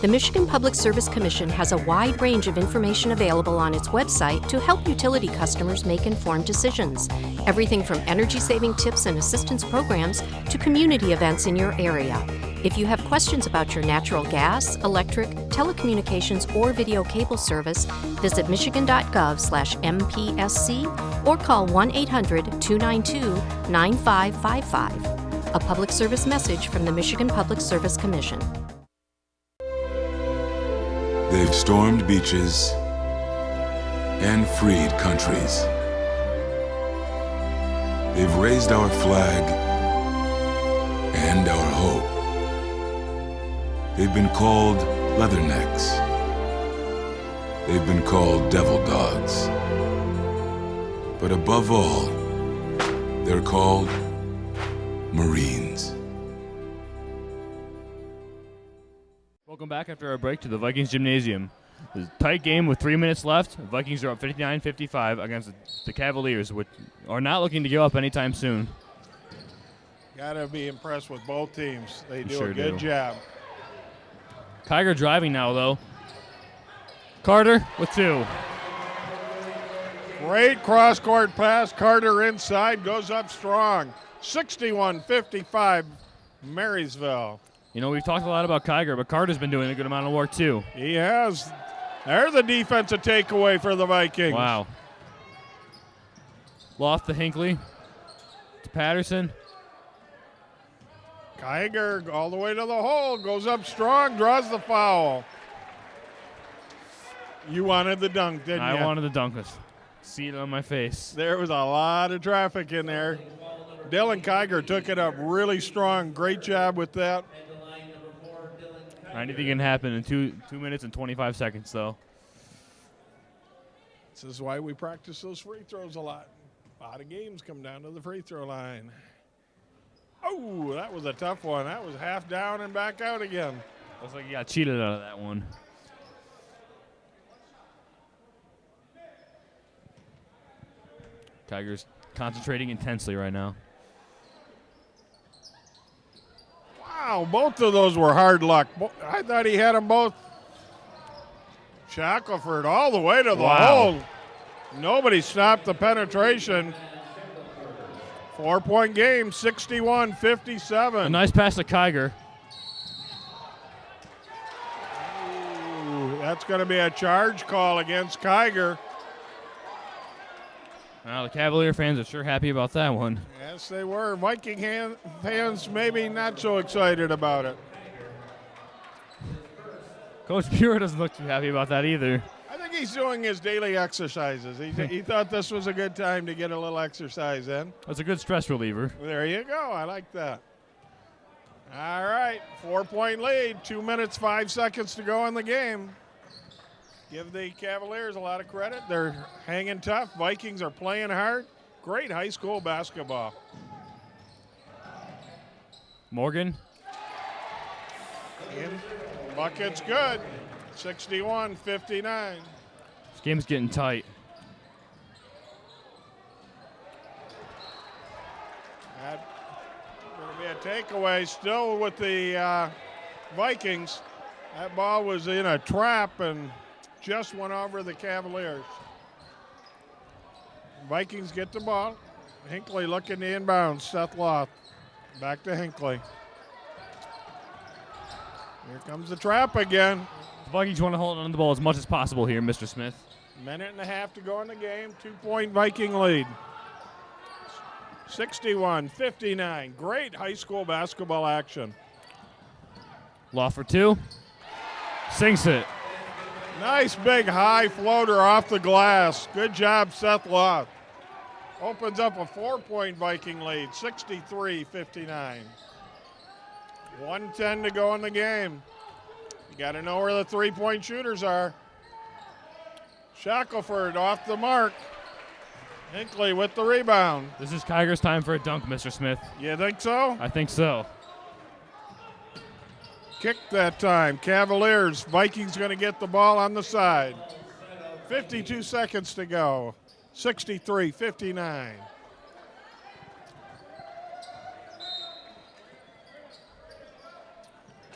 [SPEAKER 13] The Michigan Public Service Commission has a wide range of information available on its website to help utility customers make informed decisions. Everything from energy-saving tips and assistance programs to community events in your area. If you have questions about your natural gas, electric, telecommunications, or video cable service, visit michigan.gov/MPSC or call 1-800-292-9555. A public service message from the Michigan Public Service Commission.
[SPEAKER 14] They've stormed beaches and freed countries. They've raised our flag and our hope. They've been called leathernecks, They've been called devil dogs. But above all, they're called Marines.
[SPEAKER 2] Welcome back after our break to the Vikings Gymnasium. It's a tight game with 3 minutes left. The Vikings are up 59-55 against the Cavaliers, which are not looking to give up anytime soon.
[SPEAKER 1] Got to be impressed with both teams. They do
[SPEAKER 2] Sure
[SPEAKER 1] a good job.
[SPEAKER 2] Kiger driving now, though. Carter with 2.
[SPEAKER 1] Great cross-court pass. Carter inside, goes up strong. 61-55, Marysville.
[SPEAKER 2] You know, we've talked a lot about Kiger, but Carter's been doing a good amount of work, too.
[SPEAKER 1] He has. There's the defensive takeaway for the Vikings.
[SPEAKER 2] Wow. Loft to Hinckley. To Patterson.
[SPEAKER 1] Kiger all the way to the hole. Goes up strong, draws the foul. You wanted the dunk, didn't you?
[SPEAKER 2] I wanted the dunk. See it on my face.
[SPEAKER 1] There was a lot of traffic in there. Dylan Kiger took it up really strong. Great job with that.
[SPEAKER 2] Anything can happen in 2 minutes and 25 seconds, though.
[SPEAKER 1] This is why we practice those free throws a lot. A lot of games come down to the free throw line. Oh, that was a tough one. That was half down and back out again.
[SPEAKER 2] Looks like he got cheated out of that one. Tigers concentrating intensely right now.
[SPEAKER 1] Wow, both of those were hard luck. I thought he had them both. Shackelford all the way to the hole. Nobody stopped the penetration. 4-point game, 61-57.
[SPEAKER 2] A nice pass to Kiger.
[SPEAKER 1] Ooh, that's going to be a charge call against Kiger.
[SPEAKER 2] Well, the Cavalier fans are sure happy about that one.
[SPEAKER 1] Yes, they were. Viking fans maybe not so excited about it.
[SPEAKER 2] Coach Pure doesn't look too happy about that either.
[SPEAKER 1] I think he's doing his daily exercises. He thought this was a good time to get a little exercise in.
[SPEAKER 2] That's a good stress reliever.
[SPEAKER 1] There you go. I like that. All right, 4-point lead. 2 minutes, 5 seconds to go in the game. Give the Cavaliers a lot of credit. They're hanging tough. Vikings are playing hard. Great high school basketball.
[SPEAKER 2] Morgan.
[SPEAKER 1] In. Bucket's good. 61-59.
[SPEAKER 2] This game's getting tight.
[SPEAKER 1] That's going to be a takeaway still with the Vikings. That ball was in a trap and just went over the Cavaliers. Vikings get the ball. Hinckley looking to inbound. Seth Loth. Back to Hinckley. Here comes the trap again.
[SPEAKER 2] The Vikings want to hold on to the ball as much as possible here, Mr. Smith.
[SPEAKER 1] Minute and a half to go in the game. 2-point Viking lead. 61-59. Great high school basketball action.
[SPEAKER 2] Loft for 2. Sinks it.
[SPEAKER 1] Nice big high floater off the glass. Good job, Seth Loth. Opens up a 4-point Viking lead, 63-59. 1:10 to go in the game. You got to know where the three-point shooters are. Shackelford off the mark. Hinckley with the rebound.
[SPEAKER 2] This is Kiger's time for a dunk, Mr. Smith.
[SPEAKER 1] You think so?
[SPEAKER 2] I think so.
[SPEAKER 1] Kick that time. Cavaliers. Vikings going to get the ball on the side. 52 seconds to go. 63-59.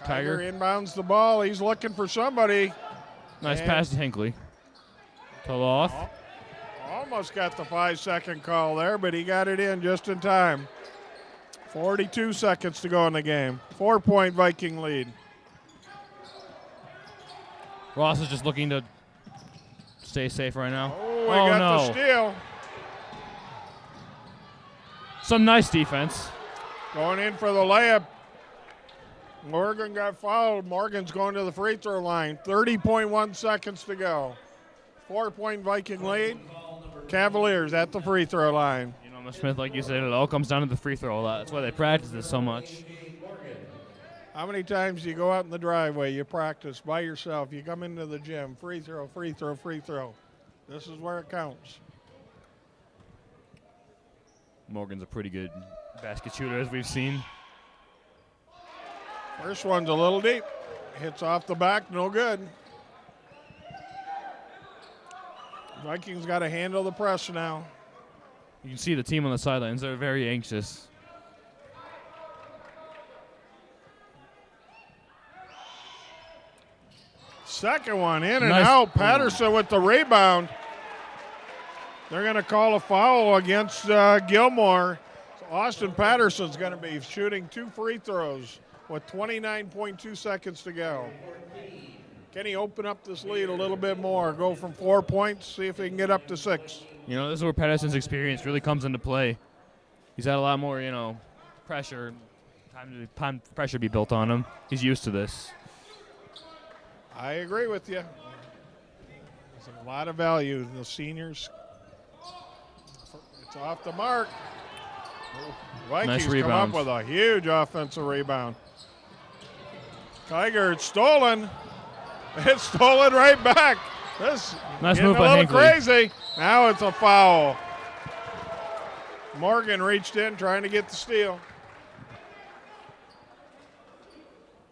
[SPEAKER 1] Kiger inbounds the ball. He's looking for somebody.
[SPEAKER 2] Nice pass to Hinckley. To Loth.
[SPEAKER 1] Almost got the 5-second call there, but he got it in just in time. 42 seconds to go in the game. 4-point Viking lead.
[SPEAKER 2] Ross is just looking to stay safe right now.
[SPEAKER 1] Oh, we got the steal.
[SPEAKER 2] Some nice defense.
[SPEAKER 1] Going in for the layup. Morgan got fouled. Morgan's going to the free throw line. 30.1 seconds to go. 4-point Viking lead. Cavaliers at the free throw line.
[SPEAKER 2] You know, Mr. Smith, like you said, it all comes down to the free throw a lot. That's why they practice this so much.
[SPEAKER 1] How many times do you go out in the driveway, you practice by yourself, you come into the gym, free throw, free throw, free throw. This is where it counts.
[SPEAKER 2] Morgan's a pretty good basket shooter, as we've seen.
[SPEAKER 1] First one's a little deep. Hits off the back, no good. Vikings got to handle the press now.
[SPEAKER 2] You can see the team on the sidelines. They're very anxious.
[SPEAKER 1] Second one in and
[SPEAKER 2] Nice.
[SPEAKER 1] out. Patterson with the rebound. They're going to call a foul against Gilmore. So Austin Patterson's going to be shooting 2 free throws with 29.2 seconds to go. Can he open up this lead a little bit more? Go from 4 points, see if he can get up to 6.
[SPEAKER 2] You know, this is where Patterson's experience really comes into play. He's had a lot more, pressure, time for pressure to be built on him. He's used to this.
[SPEAKER 1] I agree with you. There's a lot of value in the seniors. It's off the mark. Vikings
[SPEAKER 2] Nice
[SPEAKER 1] come up
[SPEAKER 2] rebound.
[SPEAKER 1] with a huge offensive rebound. Kiger, it's stolen. It's stolen right back. This
[SPEAKER 2] Nice
[SPEAKER 1] getting
[SPEAKER 2] move
[SPEAKER 1] a
[SPEAKER 2] by
[SPEAKER 1] little
[SPEAKER 2] Hinckley.
[SPEAKER 1] crazy. Now it's a foul. Morgan reached in trying to get the steal.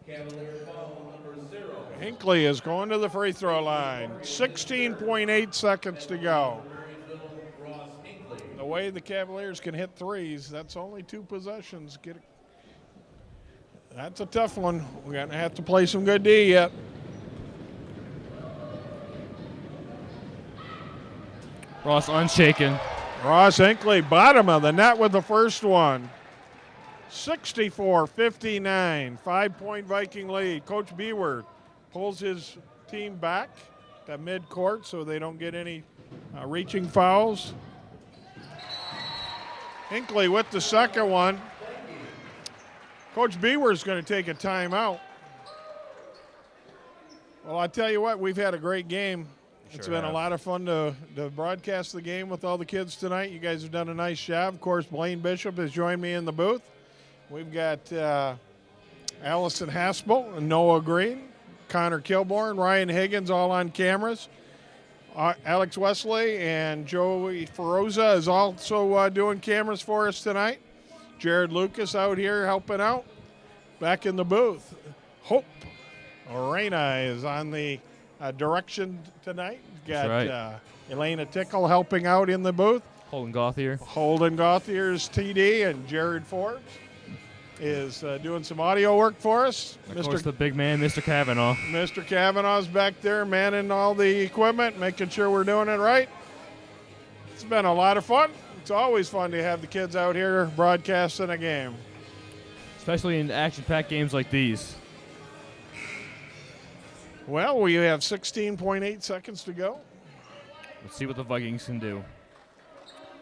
[SPEAKER 8] Cavalier foul number 0.
[SPEAKER 1] Hinckley is going to the free throw line. 16.8 seconds to go. The way the Cavaliers can hit threes, that's only 2 possessions. That's a tough one. We're going to have to play some good D yet.
[SPEAKER 2] Ross unshaken.
[SPEAKER 1] Ross Hinckley, bottom of the net with the first one. 64-59, 5-point Viking lead. Coach Beward pulls his team back to midcourt so they don't get any reaching fouls. Hinckley with the second one. Coach Beward's going to take a timeout. Well, I tell you what, we've had a great game. It's
[SPEAKER 2] Sure
[SPEAKER 1] been a
[SPEAKER 2] have.
[SPEAKER 1] lot of fun to broadcast the game with all the kids tonight. You guys have done a nice job. Of course, Blaine Bishop has joined me in the booth. We've got Allison Haspel and Noah Green, Connor Kilborn, Ryan Higgins all on cameras. Alex Wesley and Joey Feroza is also doing cameras for us tonight. Jared Lucas out here helping out. Back in the booth, Hope Arena is on the direction tonight. Got
[SPEAKER 2] That's
[SPEAKER 1] Elena Tickle helping out in the booth.
[SPEAKER 2] Holden Gauthier.
[SPEAKER 1] Holden Gauthier's TD and Jared Forbes is doing some audio work for us.
[SPEAKER 2] Of course, the big man, Mr. Kavanaugh.
[SPEAKER 1] Mr. Kavanaugh's back there manning all the equipment, making sure we're doing it right. It's been a lot of fun. It's always fun to have the kids out here broadcasting a game.
[SPEAKER 2] Especially in action-packed games like these.
[SPEAKER 1] Well, we have 16.8 seconds to go.
[SPEAKER 2] Let's see what the Vikings can do.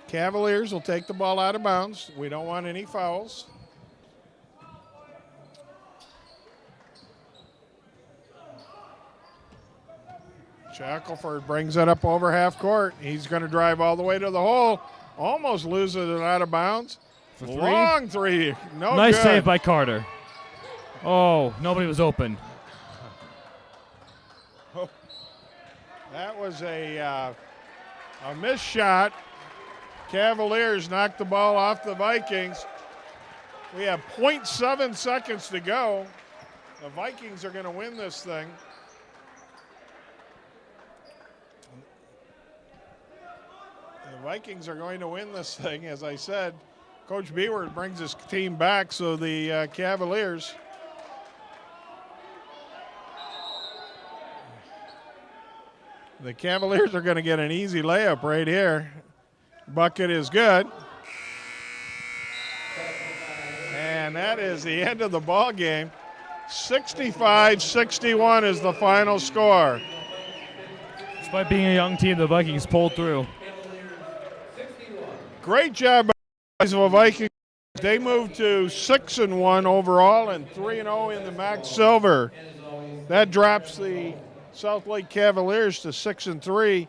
[SPEAKER 1] Cavaliers will take the ball out of bounds. We don't want any fouls. Shackelford brings it up over half court. He's going to drive all the way to the hole. Almost loses it out of bounds.
[SPEAKER 2] For three?
[SPEAKER 1] Long three. No
[SPEAKER 2] Nice
[SPEAKER 1] good.
[SPEAKER 2] save by Carter. Oh, nobody was open.
[SPEAKER 1] That was a missed shot. Cavaliers knocked the ball off the Vikings. We have 0.7 seconds to go. The Vikings are going to win this thing. The Vikings are going to win this thing, as I said. Coach Beward brings his team back, so the Cavaliers. The Cavaliers are going to get an easy layup right here. Bucket is good. And that is the end of the ball game. 65-61 is the final score.
[SPEAKER 2] Despite being a young team, the Vikings pulled through.
[SPEAKER 1] Great job by the Vikings. They moved to 6-1 overall and 3-0 in the Max Silver. That drops the South Lake Cavaliers to 6-3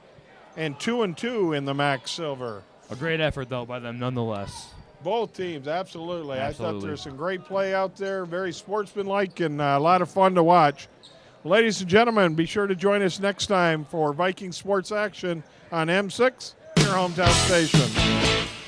[SPEAKER 1] and 2-2 in the Max Silver.
[SPEAKER 2] A great effort, though, by them nonetheless.
[SPEAKER 1] Both teams, absolutely. I thought
[SPEAKER 2] Absolutely.
[SPEAKER 1] there was some great play out there, very sportsmanlike, and a lot of fun to watch. Ladies and gentlemen, be sure to join us next time for Viking Sports Action on M6, your hometown station.